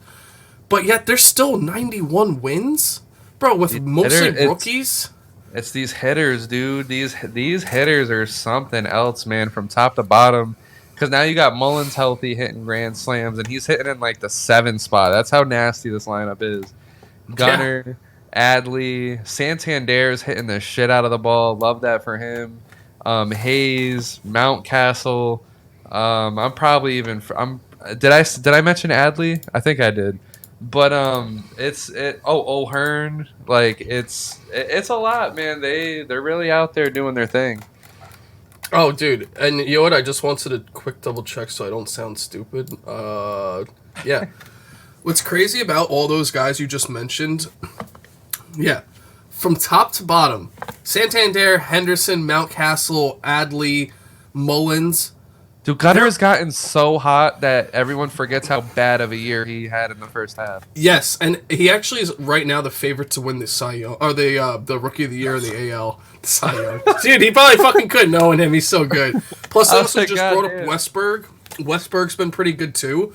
but yet there's still 91 wins, bro, with mostly rookies. It's these hitters, dude. These hitters are something else, man, from top to bottom. Because now you got Mullins healthy, hitting grand slams, and he's hitting in like the 7 spot. That's how nasty this lineup is. Gunnar, Adley, Santander's hitting the shit out of the ball. Love that for him. Hayes, Mountcastle. I'm probably even. Did I mention Adley? I think I did. But O'Hearn, like it's a lot, man. They're really out there doing their thing. Oh, dude, and you know what? I just wanted a quick double check so I don't sound stupid. Yeah. What's crazy about all those guys you just mentioned? Yeah, from top to bottom, Santander, Henderson, Mountcastle, Adley, Mullins. Dude, Gunnar has gotten so hot that everyone forgets how bad of a year he had in the first half. Yes, and he actually is right now the favorite to win the Cy Young, or the Rookie of the Year in the AL. Cy Young. Dude, he probably fucking could knowing him. He's so good. Plus, I also just brought up Westberg. Westberg's been pretty good too.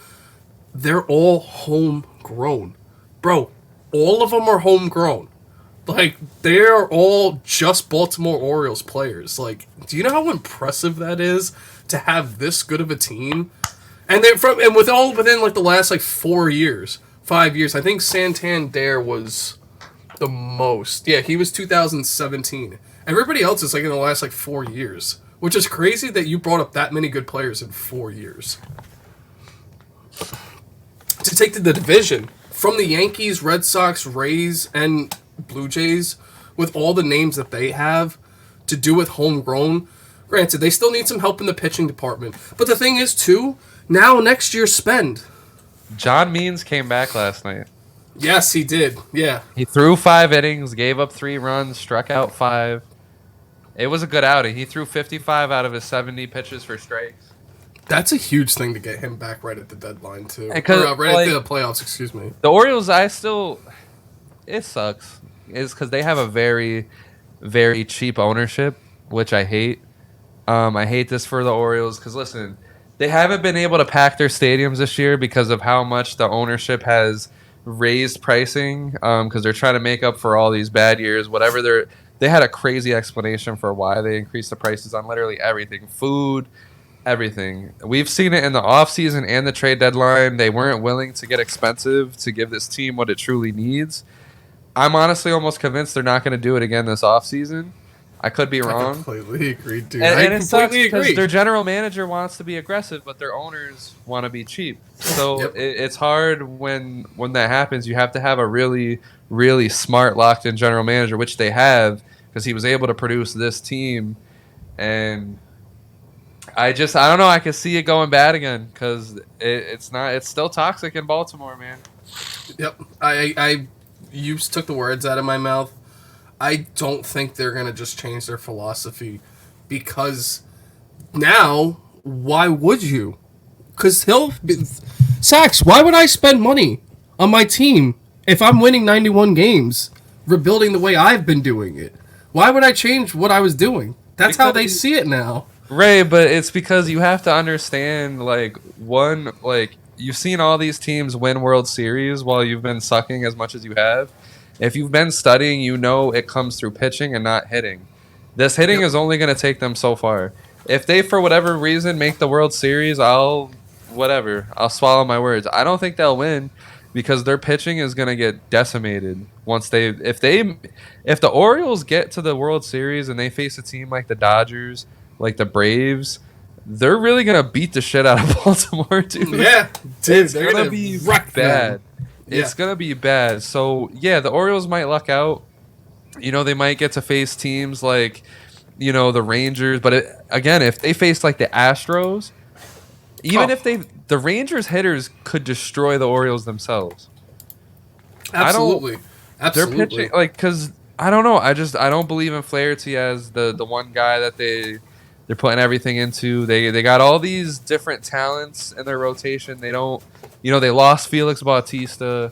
They're all homegrown. Bro, all of them are homegrown. Like, they're all just Baltimore Orioles players. Like, do you know how impressive that is to have this good of a team? And within like the last like 5 years. I think Santander was the most. Yeah, he was 2017. Everybody else is like in the last like 4 years, which is crazy that you brought up that many good players in 4 years. To take to the division from the Yankees, Red Sox, Rays, and Blue Jays, with all the names that they have to do with homegrown. Granted, they still need some help in the pitching department. But the thing is, too, now next year spend. John Means came back last night. Yes, he did. Yeah. He threw 5 innings, gave up 3 runs, struck out 5. It was a good outing. He threw 55 out of his 70 pitches for strikes. That's a huge thing to get him back right at the deadline, too. Right at the playoffs, excuse me. The Orioles, it sucks. It's because they have a very, very cheap ownership, which I hate. I hate this for the Orioles because, listen, they haven't been able to pack their stadiums this year because of how much the ownership has raised pricing because they're trying to make up for all these bad years. They had a crazy explanation for why they increased the prices on literally everything. Food, everything. We've seen it in the offseason and the trade deadline. They weren't willing to get expensive to give this team what it truly needs. I'm honestly almost convinced they're not going to do it again this offseason. I could be wrong. I completely agree, dude. And it sucks because their general manager wants to be aggressive, but their owners want to be cheap. So it's hard when that happens. You have to have a really, really smart, locked-in general manager, which they have because he was able to produce this team. And I don't know. I can see it going bad again because it's still toxic in Baltimore, man. Yep. You took the words out of my mouth. I don't think they're going to just change their philosophy because now, why would you? Because Sax, why would I spend money on my team if I'm winning 91 games, rebuilding the way I've been doing it? Why would I change what I was doing? That's how they see it now. Right, but it's because you have to understand, you've seen all these teams win World Series while you've been sucking as much as you have. If you've been studying, you know it comes through pitching and not hitting. This hitting is only going to take them so far. If they, for whatever reason, make the World Series, I'll swallow my words. I don't think they'll win because their pitching is going to get decimated once if the Orioles get to the World Series and they face a team like the Dodgers, like the Braves, they're really going to beat the shit out of Baltimore, dude. Yeah, dude, it's going to be bad. It's going to be bad. So, yeah, the Orioles might luck out. You know, they might get to face teams like, you know, the Rangers. But, again, if they face, like, the Astros, if the Rangers hitters could destroy the Orioles themselves. Absolutely. They're pitching, because, I don't know. I don't believe in Flaherty as the one guy that they're putting everything into. They got all these different talents in their rotation. They don't, they lost Felix Bautista,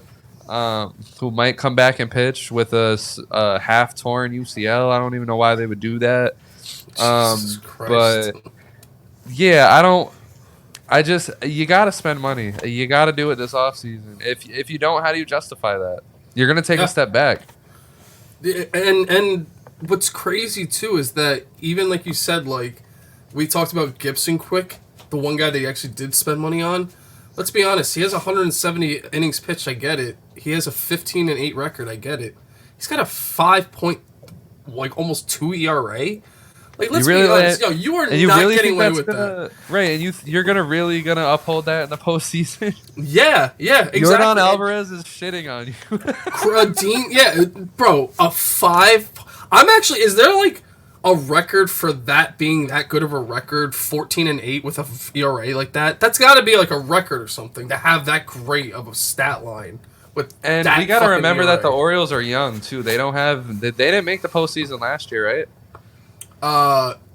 who might come back and pitch with a half torn UCL. I don't even know why they would do that. Jesus Christ. But yeah, you got to spend money. You got to do it this offseason. If you don't, how do you justify that? You're going to take a step back. And what's crazy too is that even like you said, like we talked about Gibson Quick, the one guy they actually did spend money on. Let's be honest, he has 170 innings pitched. I get it. He has a 15-8 record. I get it. He's got a almost 2 ERA. Like, let's be honest, you are not getting away with that. Right, and you're really gonna uphold that in the postseason? Yeah, exactly. Jordan Alvarez is shitting on you. Dean, bro, a 5. Is there like a record for that being that good of a record? 14-8 with a ERA like that. That's got to be like a record or something to have that great of a stat line. And we got to remember that the Orioles are young too. They didn't make the postseason last year, right?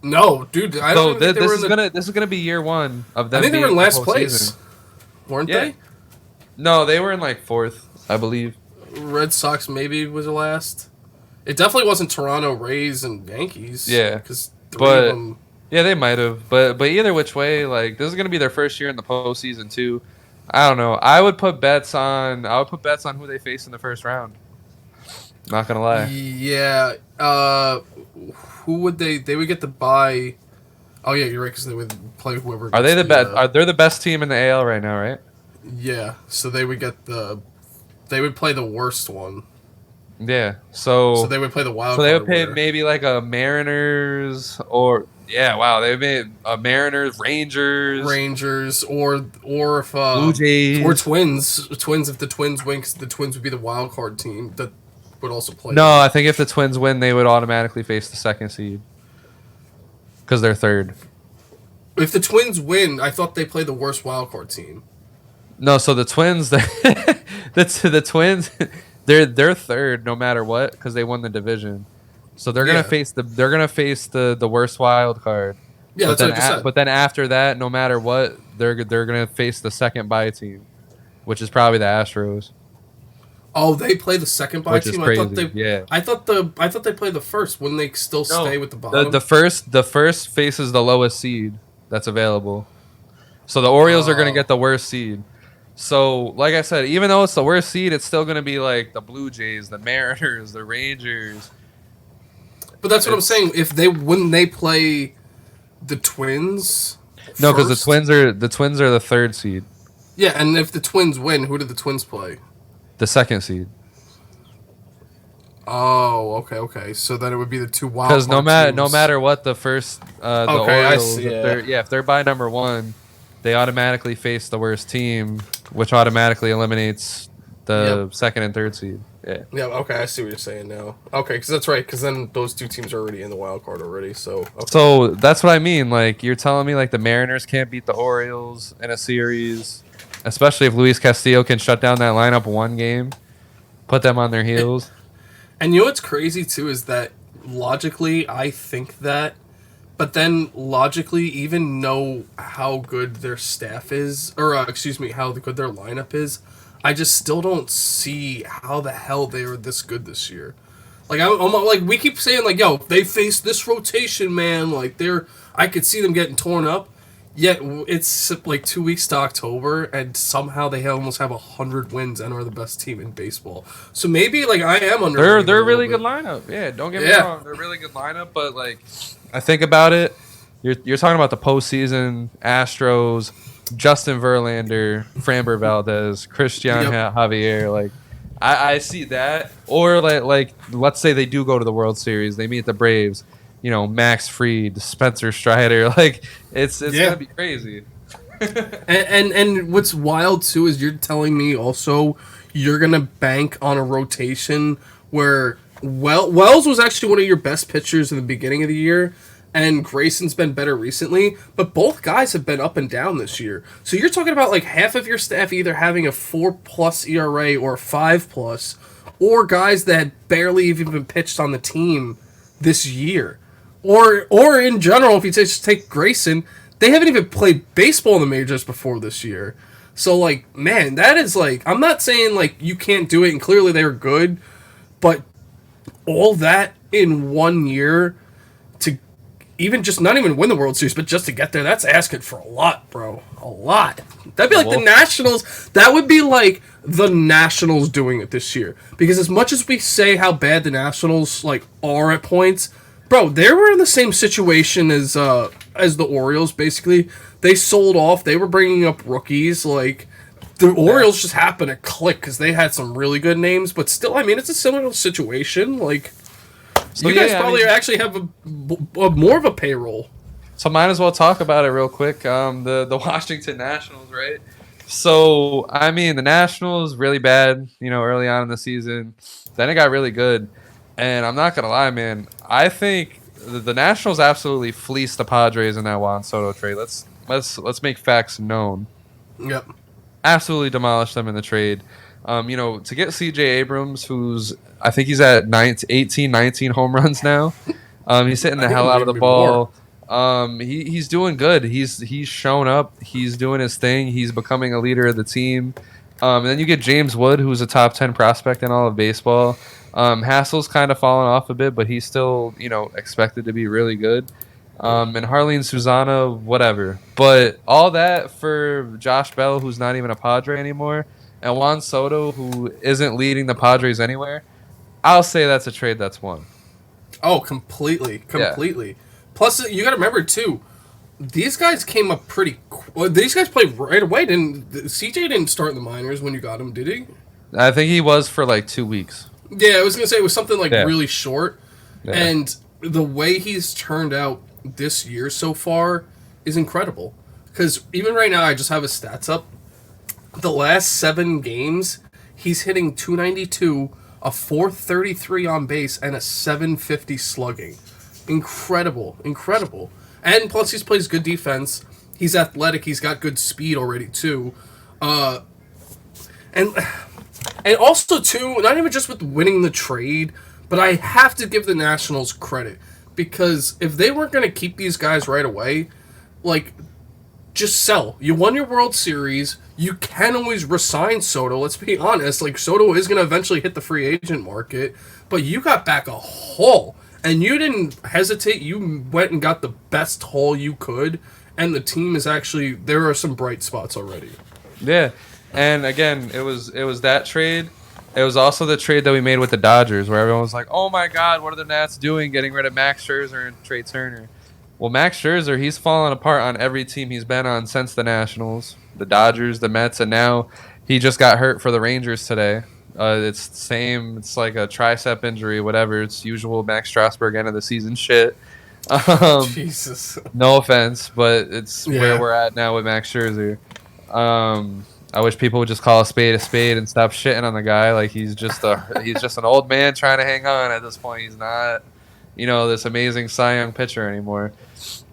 No, dude. This is gonna be year one of them. I think they were in last place, weren't they? No, they were in like 4th, I believe. Red Sox maybe was the last. It definitely wasn't Toronto, Rays, and Yankees. Yeah, because of them. Yeah, they might have, but either which way, like this is gonna be their first year in the postseason too. I don't know. I would put bets on who they face in the first round. Not gonna lie. Yeah. Who would they? They would get the bye. Oh yeah, you're right, because they would play whoever. Are they the best? They're the best team in the AL right now, right? Yeah. So they would get They would play the worst one. Yeah. So they would play the wild. So they would play maybe like a Mariners or they made a Mariners, Rangers, or if Blue Jays or Twins. If the Twins win, 'cause the Twins would be the wild card team that would also play. No, I think if the Twins win, they would automatically face the 2nd seed because they're 3rd. If the Twins win, I thought they played the worst wild card team. No, so the Twins, the Twins, they're 3rd no matter what because they won the division. So they're gonna face the worst wild card. Yeah, that's what I just said. But then after that, no matter what, they're gonna face the 2nd bye team, which is probably the Astros. Oh, they play the 2nd bye team. Crazy. I thought they played the first. Wouldn't they still stay with the bottom? The first faces the lowest seed that's available. So the Orioles are going to get the worst seed. So, like I said, even though it's the worst seed, it's still going to be like the Blue Jays, the Mariners, the Rangers. But that's what I'm saying. Wouldn't they play the Twins? No, because the Twins are the 3rd seed. Yeah, and if the Twins win, who do the Twins play? The 2nd seed. Oh, okay. So then it would be the 2 wild. Because no matter what, the first the Orioles, if they're by number 1, they automatically face the worst team, which automatically eliminates the 2nd and 3rd seed. Yeah. Yeah. Okay, I see what you're saying now. Okay, because that's right. Because then those 2 teams are already in the wild card already. So. Okay. So that's what I mean. Like you're telling me, like the Mariners can't beat the Orioles in a series. Especially if Luis Castillo can shut down that lineup one game, put them on their heels. And you know what's crazy, too, is that logically I think that, but then logically even know how good their staff is, or how good their lineup is, I just still don't see how the hell they were this good this year. Like, I'm like, we keep saying, like, yo, they face this rotation, man. Like, I could see them getting torn up. Yet it's like 2 weeks to October, and somehow they almost have 100 wins and are the best team in baseball. So maybe like I am under. They're a really good lineup. Yeah, don't get me wrong. They're a really good lineup, but like I think about it, you're talking about the postseason. Astros, Justin Verlander, Framber Valdez, Christian Javier. Like I see that. Or like let's say they do go to the World Series, they meet the Braves. Max Fried, Spencer Strider, like it's gonna be crazy. and what's wild too is you're telling me also you're gonna bank on a rotation where Wells was actually one of your best pitchers in the beginning of the year, and Grayson's been better recently, but both guys have been up and down this year. So you're talking about like half of your staff either having a 4+ ERA or a 5+, or guys that barely even been pitched on the team this year. Or in general, if you just take Grayson, they haven't even played baseball in the majors before this year. So, like, man, that is, like, I'm not saying, like, you can't do it, and clearly they're good, but all that in 1 year to even just not even win the World Series, but just to get there, that's asking for a lot, bro. A lot. That'd be like the Nationals. That would be like the Nationals doing it this year. Because as much as we say how bad the Nationals, like, are at points, bro, they were in the same situation as the Orioles, basically. They sold off. They were bringing up rookies. Like, the Orioles just happened to click because they had some really good names. But still, I mean, it's a similar situation. Like, so you guys probably actually have a more of a payroll. So might as well talk about it real quick. The Washington Nationals, right? So, I mean, the Nationals, really bad, early on in the season. Then it got really good. And I'm not going to lie, man. I think the Nationals absolutely fleeced the Padres in that Juan Soto trade. Let's make facts known. Yep. Absolutely demolished them in the trade. To get C.J. Abrams, I think he's at 18, 19 home runs now. He's hitting the hell out of the ball. He's doing good. He's shown up. He's doing his thing. He's becoming a leader of the team. And then you get James Wood, who's a top 10 prospect in all of baseball. Hassel's kind of fallen off a bit, but he's still, expected to be really good. And Harleen Susana, whatever. But all that for Josh Bell, who's not even a Padre anymore, and Juan Soto, who isn't leading the Padres anywhere, I'll say that's a trade that's won. Oh, completely. Yeah. Plus, you got to remember, too, these guys came up pretty... these guys played right away. CJ didn't start in the minors when you got him, did he? I think he was for, 2 weeks. Yeah, I was going to say it was something, really short. Yeah. And the way he's turned out this year so far is incredible. Because even right now, I just have his stats up. The last 7 games, he's hitting .292, a .433 on base, and a .750 slugging. Incredible. And plus, he plays good defense. He's athletic. He's got good speed already, too. And also, too, not even just with winning the trade, but I have to give the Nationals credit. Because if they weren't going to keep these guys right away, just sell. You won your World Series. You can always resign Soto. Let's be honest. Soto is going to eventually hit the free agent market. But you got back a haul. And you didn't hesitate. You went and got the best haul you could. And the team is actually... There are some bright spots already. Yeah. And again, it was that trade. It was also the trade that we made with the Dodgers, where everyone was like, oh my God, what are the Nats doing getting rid of Max Scherzer and Trey Turner? Well, Max Scherzer, he's fallen apart on every team he's been on since the Nationals, the Dodgers, the Mets, and now he just got hurt for the Rangers today. It's the same. It's like a tricep injury, whatever. It's usual Max Strasburg end of the season shit. Jesus. No offense, but it's where we're at now with Max Scherzer. I wish people would just call a spade and stop shitting on the guy. He's just an old man trying to hang on at this point. He's not, this amazing Cy Young pitcher anymore.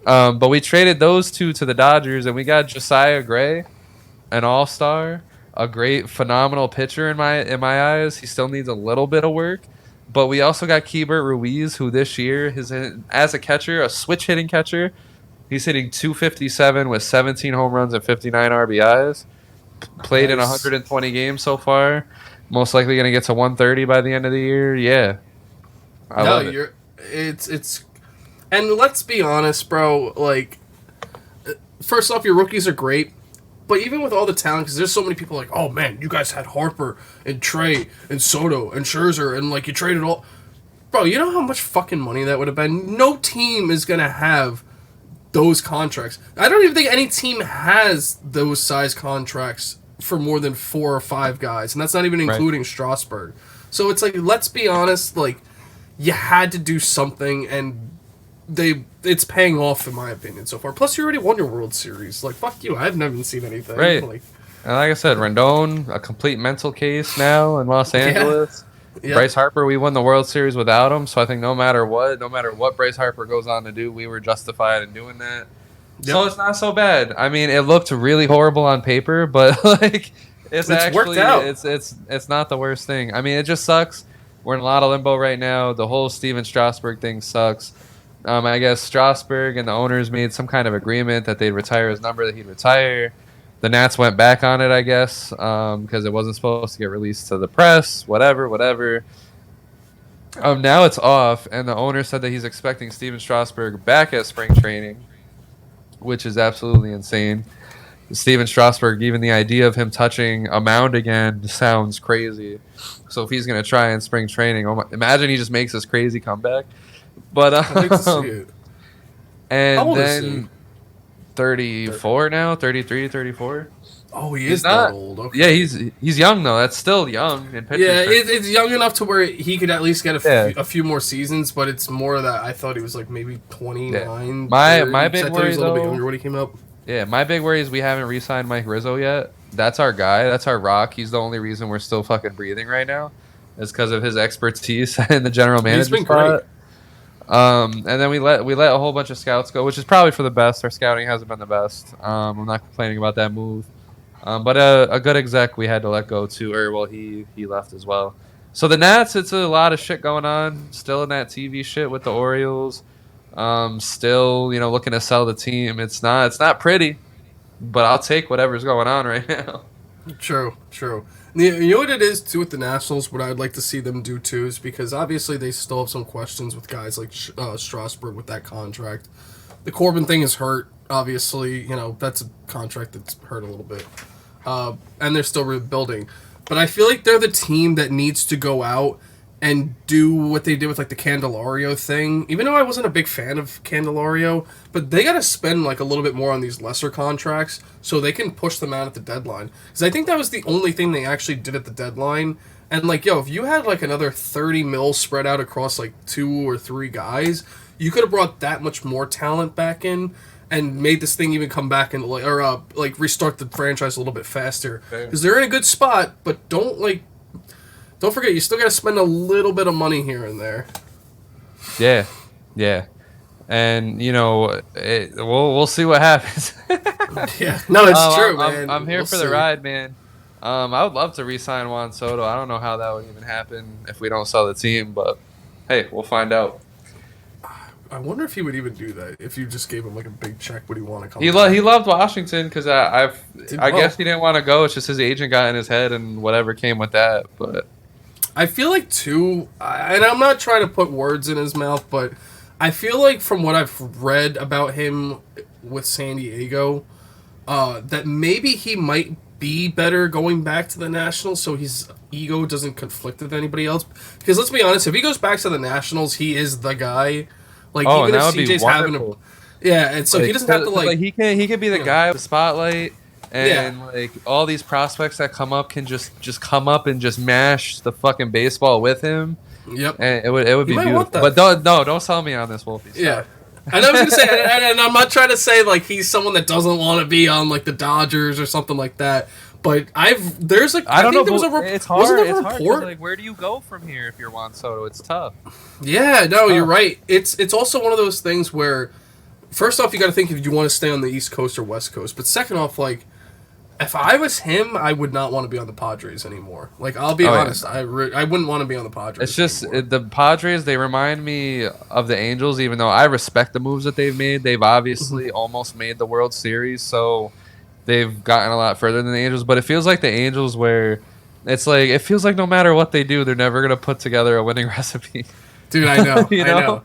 But we traded those two to the Dodgers, and we got Josiah Gray, an all-star, a great, phenomenal pitcher in my eyes. He still needs a little bit of work. But we also got Keibert Ruiz, who this year is, as a catcher, a switch-hitting catcher. He's hitting .257 with 17 home runs and 59 RBIs. Played in 120 games so far. Most likely going to get to 130 by the end of the year. Yeah. I love it. It's and let's be honest, bro, first off, your rookies are great, but even with all the talent, because there's so many people oh man, you guys had Harper and Trey and Soto and Scherzer, and you traded all. Bro, you know how much fucking money that would have been? No team is going to have those contracts. I don't even think any team has those size contracts for more than 4 or 5 guys, and that's not even including Strasburg. So it's let's be honest, you had to do something, and it's paying off in my opinion so far. Plus, you already won your World Series. Fuck you, I've never seen anything. Right. And like I said, Rendon, a complete mental case now in Los Angeles. Yeah. Bryce Harper, we won the World Series without him, so I think no matter what Bryce Harper goes on to do, we were justified in doing that. Yep. So it's not so bad. I mean, it looked really horrible on paper, but it's actually worked out. It's not the worst thing. I mean, it just sucks. We're in a lot of limbo right now. The whole Steven Strasburg thing sucks. I guess Strasburg and the owners made some kind of agreement that they'd retire his number, that he'd retire. The Nats went back on it, I guess, because it wasn't supposed to get released to the press, whatever. Now it's off, and the owner said that he's expecting Steven Strasburg back at spring training, which is absolutely insane. Steven Strasburg, even the idea of him touching a mound again sounds crazy. So if he's going to try in spring training, imagine he just makes this crazy comeback. But I'd like to see it. And How old then is he? 34 now, 33, 34. Oh, he He's is not that old. Okay. Yeah, he's young though. That's still young in pitchers. Yeah, it's young enough to where he could at least get a few more seasons, but it's more that I thought he was like maybe 29. Yeah. 30. My big I thought he worry was a little bit though. younger when he came up. Yeah, my big worry is we haven't re-signed Mike Rizzo yet. That's our guy. That's our rock. He's the only reason we're still fucking breathing right now. Is because of his expertise in the general manager He's been spot. great. And then we let a whole bunch of scouts go, which is probably for the best. Our scouting hasn't been the best. I'm not complaining about that move. But a good exec we had to let go too, or well, he left as well. So the Nats, it's a lot of shit going on. Still in that TV shit with the Orioles. Still, looking to sell the team. It's not pretty, but I'll take whatever's going on right now. True. You know what it is too with the Nationals? What I'd like to see them do too is because obviously they still have some questions with guys like Strasburg with that contract. The Corbin thing is hurt. Obviously, that's a contract that's hurt a little bit, and they're still rebuilding. But I feel like they're the team that needs to go out and do what they did with like the Candelario thing. Even though I wasn't a big fan of Candelario, but they got to spend like a little bit more on these lesser contracts so they can push them out at the deadline. Because I think that was the only thing they actually did at the deadline. And like, if you had like another 30 mil spread out across like 2 or 3 guys, you could have brought that much more talent back in and made this thing even come back and like restart the franchise a little bit faster. Because they're in a good spot, but don't forget, you still got to spend a little bit of money here and there. Yeah. And we'll see what happens. Yeah, no, it's true, man. I'm here for the ride, man. I would love to re-sign Juan Soto. I don't know how that would even happen if we don't sell the team, but hey, we'll find out. I wonder if he would even do that. If you just gave him like a big check, would he want to come? He loved Washington because I guess he didn't want to go. It's just his agent got in his head and whatever came with that. But I feel like too, and I'm not trying to put words in his mouth, but I feel like from what I've read about him with San Diego, that maybe he might be better going back to the Nationals so his ego doesn't conflict with anybody else. Because let's be honest, if he goes back to the Nationals, he is the guy. Like even if CJ's having and so he doesn't have to like he can be the guy with the spotlight. And like all these prospects that come up can just come up and just mash the fucking baseball with him. Yep, and it would be beautiful. But don't sell me on this, Wolfie. Stop. Yeah, and I was gonna say, and I'm not trying to say like he's someone that doesn't want to be on like the Dodgers or something like that. But I don't know. It's hard. It's hard. Like, where do you go from here if you're Juan Soto? It's tough. Yeah, no, you're right. It's also one of those things where, first off, you got to think if you want to stay on the East Coast or West Coast. But second off, like, if I was him, I would not want to be on the Padres anymore. Like, I'll be honest, I wouldn't want to be on the Padres. It's just the Padres. They remind me of the Angels, even though I respect the moves that they've made. They've obviously almost made the World Series, so they've gotten a lot further than the Angels. But it feels like the Angels, where it's like it feels like no matter what they do, they're never gonna put together a winning recipe. Dude, I know, I know.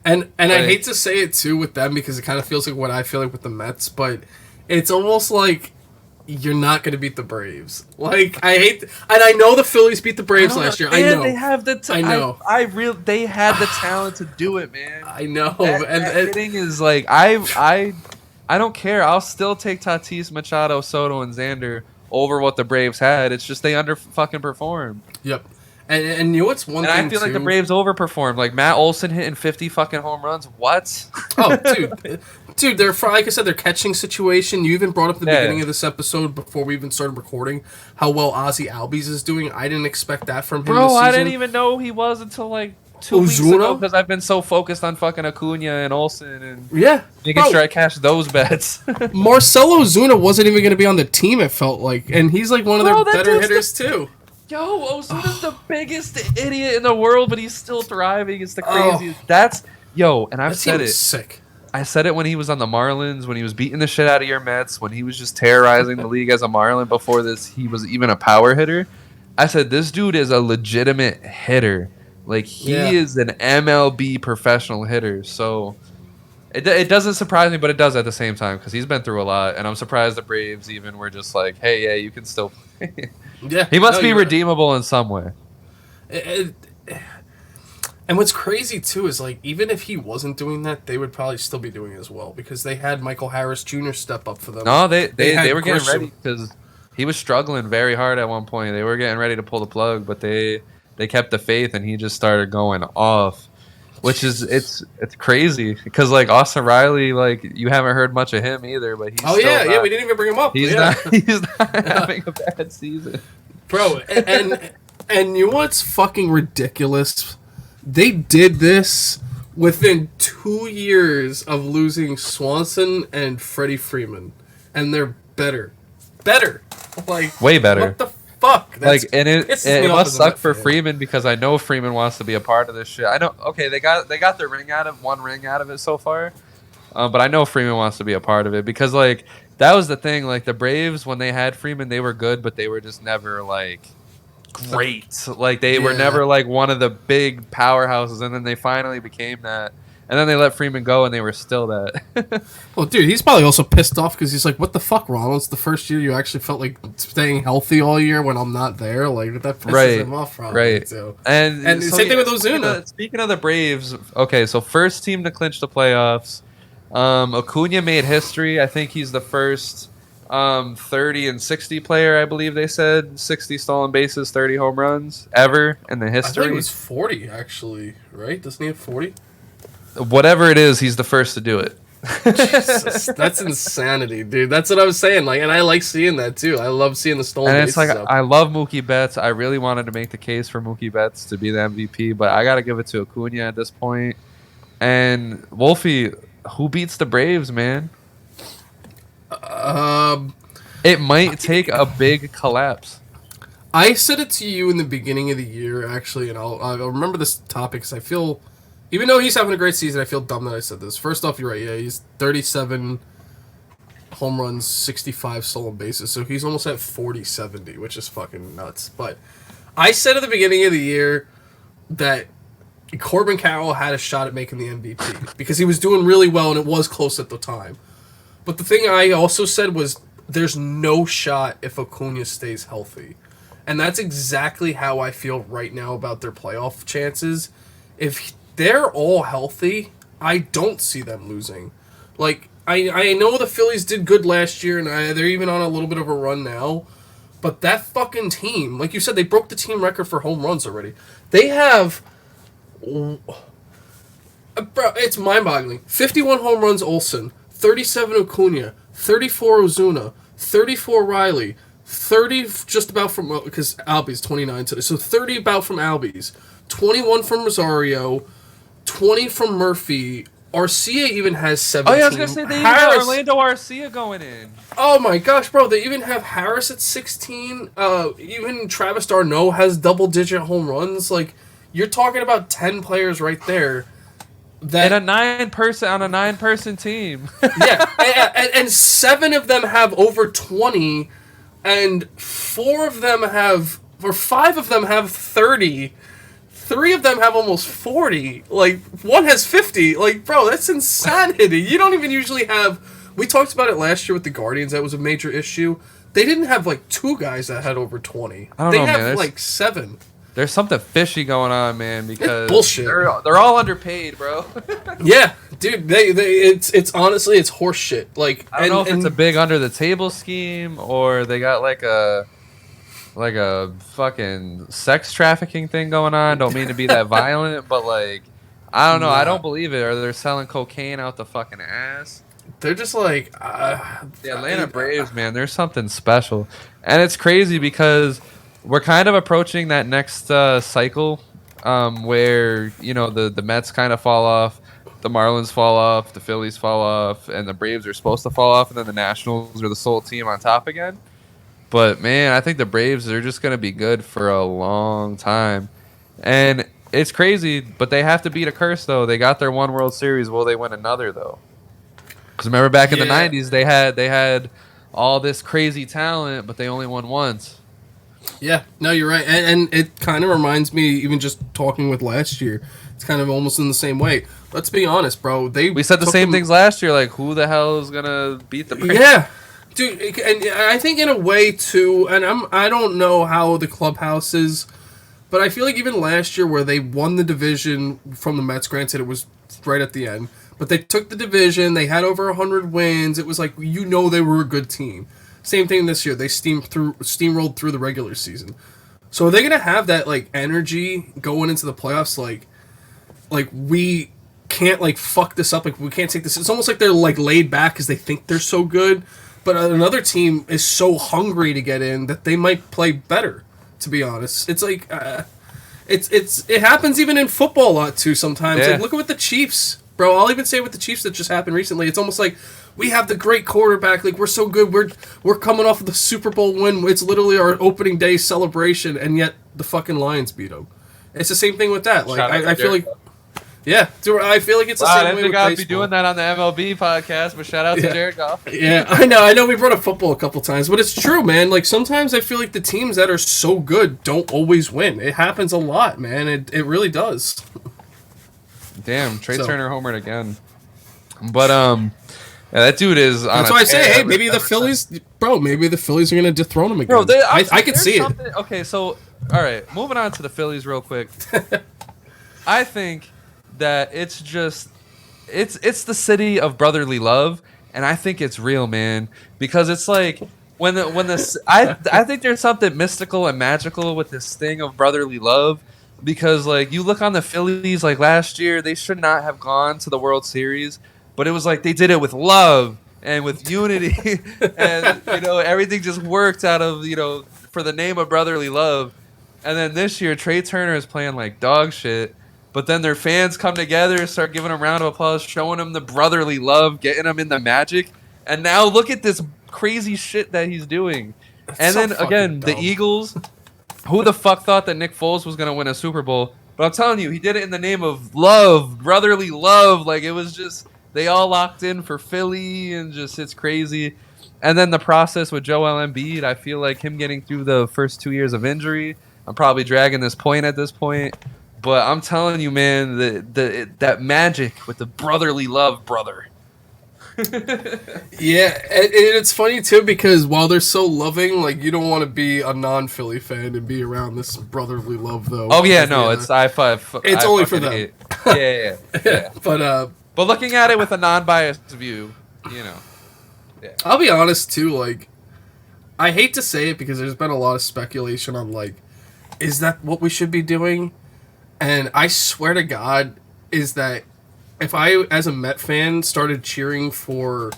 And I hate to say it too with them because it kind of feels like what I feel like with the Mets, but it's almost like you're not going to beat the Braves. Like and I know the Phillies beat the Braves last year. I know they have the. I know. They had the talent to do it, man. I know. That thing is like I don't care. I'll still take Tatis, Machado, Soto, and Xander over what the Braves had. It's just they under fucking performed. Yep. And you know what's one thing I feel like the Braves overperformed. Like Matt Olson hitting 50 fucking home runs. What? Oh, dude, they're like I said, their catching situation. You even brought up at the beginning of this episode before we even started recording how well Ozzy Albies is doing. I didn't expect that from him. Bro, this season. I didn't even know he was until like 2 weeks ago because I've been so focused on fucking Acuna and Olsen and making sure I cash those bets. Marcelo Ozuna wasn't even going to be on the team. It felt like, and he's like one of their better hitters too. Yo, Ozuna's the biggest idiot in the world, but he's still thriving. It's the craziest. Yo, and I've That team said is it. sick. I said it when he was on the Marlins, when he was beating the shit out of your Mets, when he was just terrorizing the league as a Marlin before this, he was even a power hitter. I said, this dude is a legitimate hitter. Like, he Yeah. is an MLB professional hitter. So, it doesn't surprise me, but it does at the same time because he's been through a lot. And I'm surprised the Braves even were just like, hey, yeah, you can still play. Yeah. He must No, be you're right. redeemable in some way. And what's crazy too is like even if he wasn't doing that, they would probably still be doing it as well because they had Michael Harris Jr. step up for them. No, they had were getting Grisham. ready because he was struggling very hard at one point. They were getting ready to pull the plug, but they kept the faith, and he just started going off, which is it's crazy because like Austin Riley, like you haven't heard much of him either, but he's Oh still yeah, not, yeah, we didn't even bring him up. he's Yeah. not having a bad season, Bro, and you know what's fucking ridiculous? They did this within 2 years of losing Swanson and Freddie Freeman, and they're better, like way better. What the fuck? Like, and pisses me it off must as a suck Met for fan. Freeman because I know Freeman wants to be a part of this shit. I know. Okay, they got the one ring out of it so far, but I know Freeman wants to be a part of it because like that was the thing. Like the Braves when they had Freeman, they were good, but they were just never like great. Like they were Yeah. never like one of the big powerhouses, and then they finally became that. And then they let Freeman go, and they were still that. Well, dude, he's probably also pissed off because he's like, "What the fuck, Ronald? It's the first year you actually felt like staying healthy all year when I'm not there." Like that pisses him off, probably. Right. So. And Same thing with Ozuna. Speaking of the Braves, okay, so first team to clinch the playoffs. Acuna made history. I think he's the first 30 and 60 player, I believe they said. 60 stolen bases, 30 home runs ever in the I history. think it was 40 actually, right? Doesn't he have 40? Whatever it is, he's the first to do it. Jesus, that's insanity, dude. That's what I was saying. Like, and I like seeing that too. I love seeing the stolen And bases. it's like up. I love Mookie Betts. I really wanted to make the case for Mookie Betts to be the MVP, but I got to give it to Acuna at this point. And Wolfie, who beats the Braves, man? It might take a big collapse. I said it to you in the beginning of the year, actually, and I'll remember this topic because I feel, even though he's having a great season, I feel dumb that I said this. First off, you're right. Yeah, he's 37 home runs, 65 stolen bases, so he's almost at 40-70, which is fucking nuts. But I said at the beginning of the year that Corbin Carroll had a shot at making the MVP because he was doing really well and it was close at the time. But the thing I also said was there's no shot if Acuna stays healthy. And that's exactly how I feel right now about their playoff chances. If they're all healthy, I don't see them losing. Like, I know the Phillies did good last year, and they're even on a little bit of a run now. But that fucking team, like you said, they broke the team record for home runs already. They have... Bro, it's mind-boggling. 51 home runs Olsen, 37 Acuna, 34 Ozuna, 34 Riley, 30 just about from, because Albie's 29 today, so 30 about from Albie's, 21 from Rosario, 20 from Murphy. Arcia even has 17. Oh yeah, I was gonna say they even got Orlando Arcia going in. Oh my gosh, bro! They even have Harris at 16. Even Travis d'Arnaud has double-digit home runs. Like, you're talking about 10 players right there. That And a 9-person team. yeah, and 7 of them have over 20, and 4 of them have, or 5 of them have 30. 3 of them have almost 40. Like, 1 has 50. Like, bro, that's insanity. You don't even usually have... We talked about it last year with the Guardians. That was a major issue. They didn't have, like, 2 guys that had over 20. I don't they know, have, man. like, 7. There's something fishy going on, man, because bullshit. They're all underpaid, bro. Yeah, dude, it's honestly, it's horse shit. Like, I don't know if it's a big under the table scheme or they got like a fucking sex trafficking thing going on. Don't mean to be that violent, but like I don't know. I don't believe it. Or they're selling cocaine out the fucking ass. They're just like The Atlanta Braves, man, there's something special, and it's crazy because we're kind of approaching that next cycle where the Mets kind of fall off, the Marlins fall off, the Phillies fall off, and the Braves are supposed to fall off, and then the Nationals are the sole team on top again. But man, I think the Braves are just going to be good for a long time, and it's crazy, but they have to beat a curse though. They got their one World Series. Will they win another though? Because remember back in the '90s, they had all this crazy talent, but they only won once. Yeah, no, you're right, and it kind of reminds me, even just talking with last year, it's kind of almost in the same way. Let's be honest, bro. We said the same things last year, like who the hell is gonna beat the Braves? Yeah, dude, and I think in a way too, and I don't know how the clubhouse is, but I feel like even last year where they won the division from the Mets, granted it was right at the end, but they took the division, they had over 100 wins. It was like, they were a good team. Same thing this year. They steamrolled through the regular season. So are they gonna have that like energy going into the playoffs? Like we can't like fuck this up. Like we can't take this. It's almost like they're like laid back because they think they're so good, but another team is so hungry to get in that they might play better. To be honest, it's like it happens even in football a lot too. Sometimes like look at what the Chiefs, bro. I'll even say with the Chiefs that just happened recently. It's almost like we have the great quarterback. Like we're so good. We're coming off of the Super Bowl win. It's literally our opening day celebration, and yet the fucking Lions beat them. It's the same thing with that. Like I feel like. Yeah, I feel like it's the same way with baseball. I didn't think I'd be doing that on the MLB podcast, but shout out to Jared Goff. Yeah, I know we brought up football a couple times, but it's true, man. Like, sometimes I feel like the teams that are so good don't always win. It happens a lot, man. It really does. Damn, Trey Turner homered again. But, that dude is on That's why I say, hey, maybe the Phillies, bro, maybe the Phillies are going to dethrone him again. Bro, I could see it. Okay, so, all right, moving on to the Phillies real quick. I think that it's the city of brotherly love, and I think it's real, man, because it's like I think there's something mystical and magical with this thing of brotherly love, because like you look on the Phillies, like last year they should not have gone to the World Series, but it was like they did it with love and with unity and everything just worked out of for the name of brotherly love. And then this year Trey Turner is playing like dog shit. But then their fans come together, start giving them a round of applause, showing them the brotherly love, getting them in the magic. And now look at this crazy shit that he's doing. And then, again, the Eagles, who the fuck thought that Nick Foles was going to win a Super Bowl? But I'm telling you, he did it in the name of love, brotherly love. Like, it was just, they all locked in for Philly, and just, it's crazy. And then the process with Joel Embiid, I feel like him getting through the first 2 years of injury, I'm probably dragging this point at this point. But I'm telling you, man, that magic with the brotherly love, brother. Yeah, and it's funny, too, because while they're so loving, like, you don't want to be a non-Philly fan and be around this brotherly love, though. Oh, yeah, no, it's It's only for them. Yeah. But looking at it with a non-biased view, yeah. I'll be honest, too, like, I hate to say it because there's been a lot of speculation on, like, is that what we should be doing? And I swear to God, is that if I, as a Met fan, started cheering for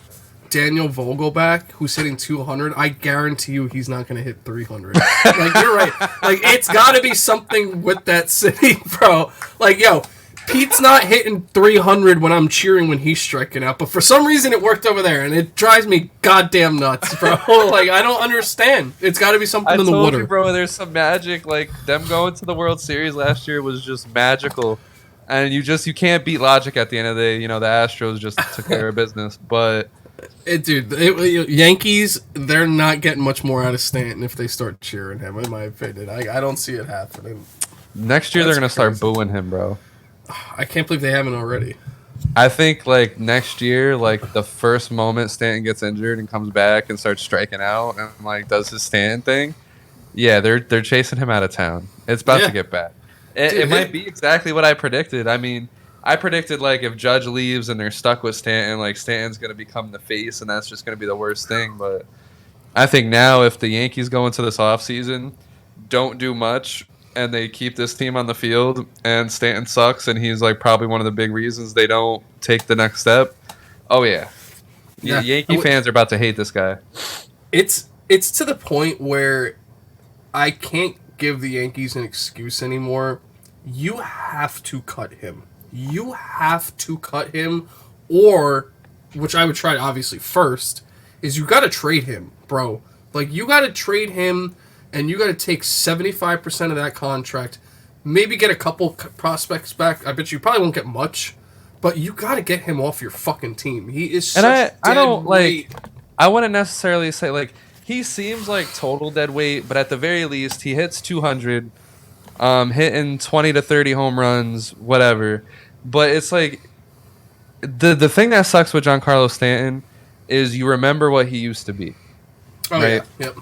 Daniel Vogelback, who's hitting 200, I guarantee you he's not going to hit 300. Like, you're right. Like, it's got to be something with that city, bro. Like, yo, Pete's not hitting 300 when I'm cheering when he's striking out, but for some reason it worked over there, and it drives me goddamn nuts, bro. Like, I don't understand. It's got to be something in the water. I told you, bro, there's some magic. Like, them going to the World Series last year was just magical, and you can't beat logic at the end of the day. The Astros just took care of business, but... Yankees, they're not getting much more out of Stanton if they start cheering him, in my opinion. I don't see it happening. Next year, they're going to start booing him, bro. I can't believe they haven't already. I think, like, next year, like, the first moment Stanton gets injured and comes back and starts striking out and, like, does his Stanton thing, yeah, they're chasing him out of town. It's about to get bad. It might be exactly what I predicted. I mean, I predicted, like, if Judge leaves and they're stuck with Stanton, like, Stanton's going to become the face, and that's just going to be the worst thing. But I think now if the Yankees go into this offseason, don't do much, and they keep this team on the field, and Stanton sucks, and he's like probably one of the big reasons they don't take the next step. Oh yeah. Yankee fans are about to hate this guy. It's to the point where I can't give the Yankees an excuse anymore. You have to cut him. You have to cut him, or, which I would try obviously first, is you got to trade him, bro. Like, you got to trade him. And you got to take 75% of that contract, maybe get a couple prospects back. I bet you probably won't get much, but you got to get him off your fucking team. He is such I don't weight. I wouldn't necessarily say like he seems like total dead weight, but at the very least he hits 200, hitting 20 to 30 home runs, whatever. But it's like the thing that sucks with Giancarlo Stanton is you remember what he used to be. Oh right? yeah, yep.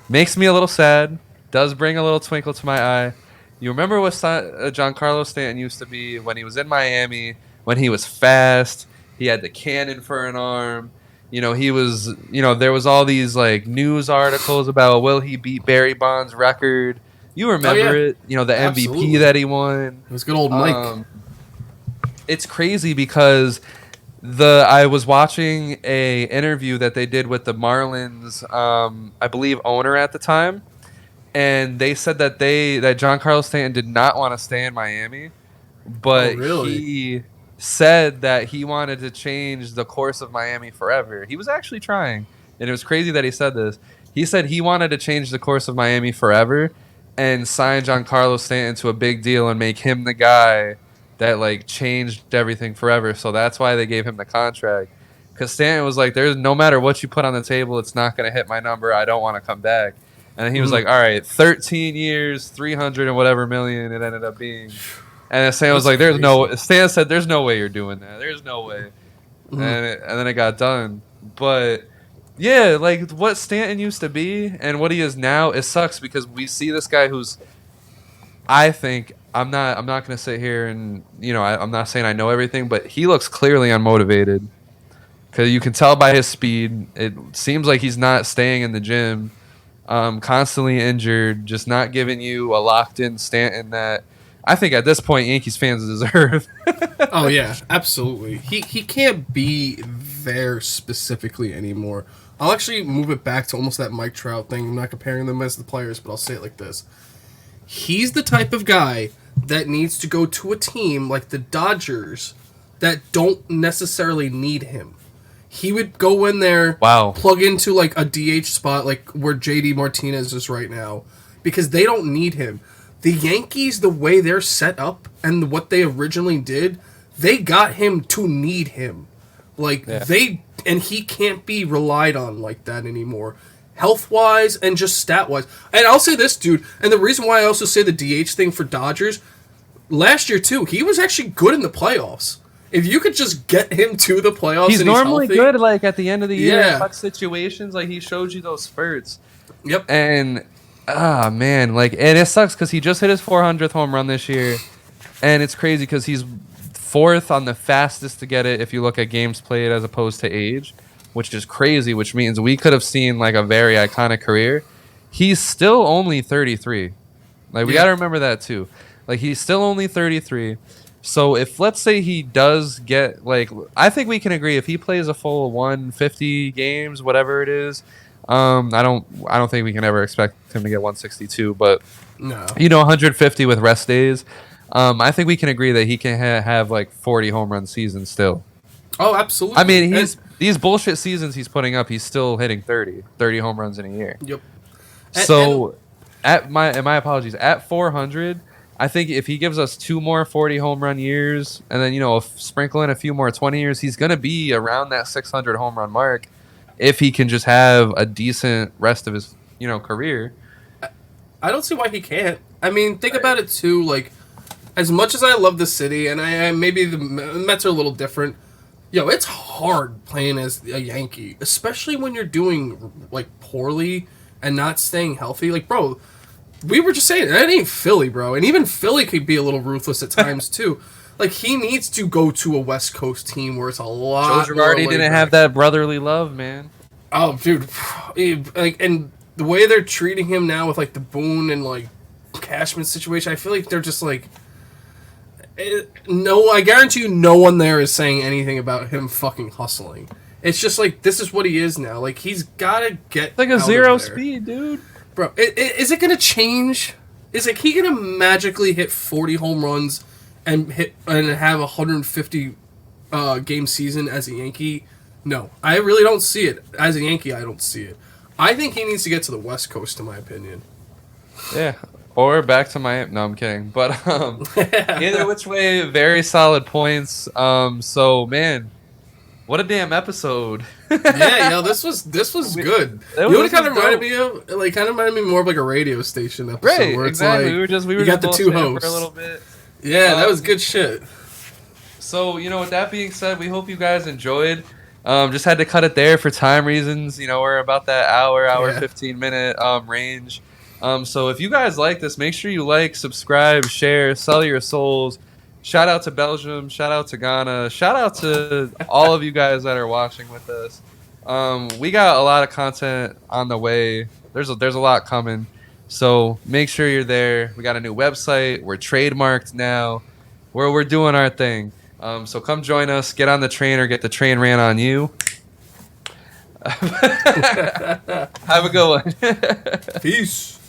Makes me a little sad. Does bring a little twinkle to my eye. You remember what Giancarlo Stanton used to be when he was in Miami, when he was fast, he had the cannon for an arm. You know, he was, you know, there was all these like news articles about will he beat Barry Bonds' record. You remember it, you know, the Absolutely. MVP that he won. It was good old Mike. It's crazy because I was watching a interview that they did with the Marlins, I believe owner at the time, and they said that Giancarlo Stanton did not want to stay in Miami, but he said that he wanted to change the course of Miami forever. He was actually trying, and it was crazy that he said this. He said he wanted to change the course of Miami forever and sign Giancarlo Stanton to a big deal and make him the guy that like changed everything forever. So that's why they gave him the contract. Because Stanton was like, "There's no matter what you put on the table, it's not going to hit my number. I don't want to come back." And he was like, "All right, 13 years, 300 and whatever million it ended up being." And Stan was like, Stan said, "There's no way you're doing that. There's no way." And then it got done. But yeah, like what Stanton used to be and what he is now, it sucks because we see this guy who's, I think, I'm not going to sit here and, you know, I'm not saying I know everything, but he looks clearly unmotivated. Because you can tell by his speed. It seems like he's not staying in the gym, constantly injured, just not giving you a locked-in Stanton that I think at this point Yankees fans deserve. Oh yeah, absolutely. He can't be there specifically anymore. I'll actually move it back to almost that Mike Trout thing. I'm not comparing them as the players, but I'll say it like this. He's the type of guy that needs to go to a team like the Dodgers that don't necessarily need him. He would go in there, plug into like a DH spot like where JD Martinez is right now, because they don't need him. The Yankees, the way they're set up and what they originally did, they got him to need him. And he can't be relied on like that anymore. Health-wise and just stat-wise. And I'll say this, dude, and the reason why I also say the DH thing for Dodgers, last year, too, he was actually good in the playoffs. If you could just get him to the playoffs he's normally healthy, good, like, at the end of the year in clutch situations. Like, he showed you those spurts. Yep. And, man, like, and it sucks because he just hit his 400th home run this year. And it's crazy because he's fourth on the fastest to get it if you look at games played as opposed to age, which is crazy, which means we could have seen like a very iconic career. He's still only 33. Like, we got to remember that too. Like, he's still only 33. So if, let's say he does get, like, I think we can agree if he plays a full 150 games, whatever it is, I don't think we can ever expect him to get 162, but no, you know, 150 with rest days. I think we can agree that he can have like 40 home run seasons still. Oh, absolutely. I mean, these bullshit seasons he's putting up, he's still hitting 30 home runs in a year. Yep. So, my apologies, at 400, I think if he gives us 2 more 40 home run years, and then, you know, sprinkle in a few more 20 years, he's going to be around that 600 home run mark if he can just have a decent rest of his, you know, career. I don't see why he can't. I mean, think about it too, like, as much as I love the city, and I maybe the Mets are a little different, yo, it's hard playing as a Yankee, especially when you're doing, like, poorly and not staying healthy. Like, bro, we were just saying, that ain't Philly, bro. And even Philly could be a little ruthless at times, too. Like, he needs to go to a West Coast team where it's a lot Joe Girardi didn't have that brotherly love, man. Oh, dude. Like, and the way they're treating him now with, like, the Boone and, like, Cashman situation, I feel like they're just, like... No, I guarantee you no one there is saying anything about him fucking hustling. It's just like, this is what he is now. Like, he's got to get it's like a zero speed, dude. Bro, is it going to change? Is like he going to magically hit 40 home runs and have a 150 game season as a Yankee? No, I really don't see it. As a Yankee, I don't see it. I think he needs to get to the West Coast, in my opinion. Yeah. Or back to my no, I'm kidding. But either which way, very solid points. So man, what a damn episode. Yeah, this was good. You know what it kind of reminded me of? Like, kind of reminded me more of like a radio station episode. Right, where it's exactly. Like, we were got the two bullshitting hosts for a little bit. Yeah, that was good shit. So, with that being said, we hope you guys enjoyed. Just had to cut it there for time reasons. We're about that hour 15-minute range. So if you guys like this, make sure you like, subscribe, share, sell your souls. Shout out to Belgium. Shout out to Ghana. Shout out to all of you guys that are watching with us. We got a lot of content on the way. There's a lot coming. So make sure you're there. We got a new website. We're trademarked now. We're doing our thing. So come join us. Get on the train or get the train ran on you. Have a good one. Peace.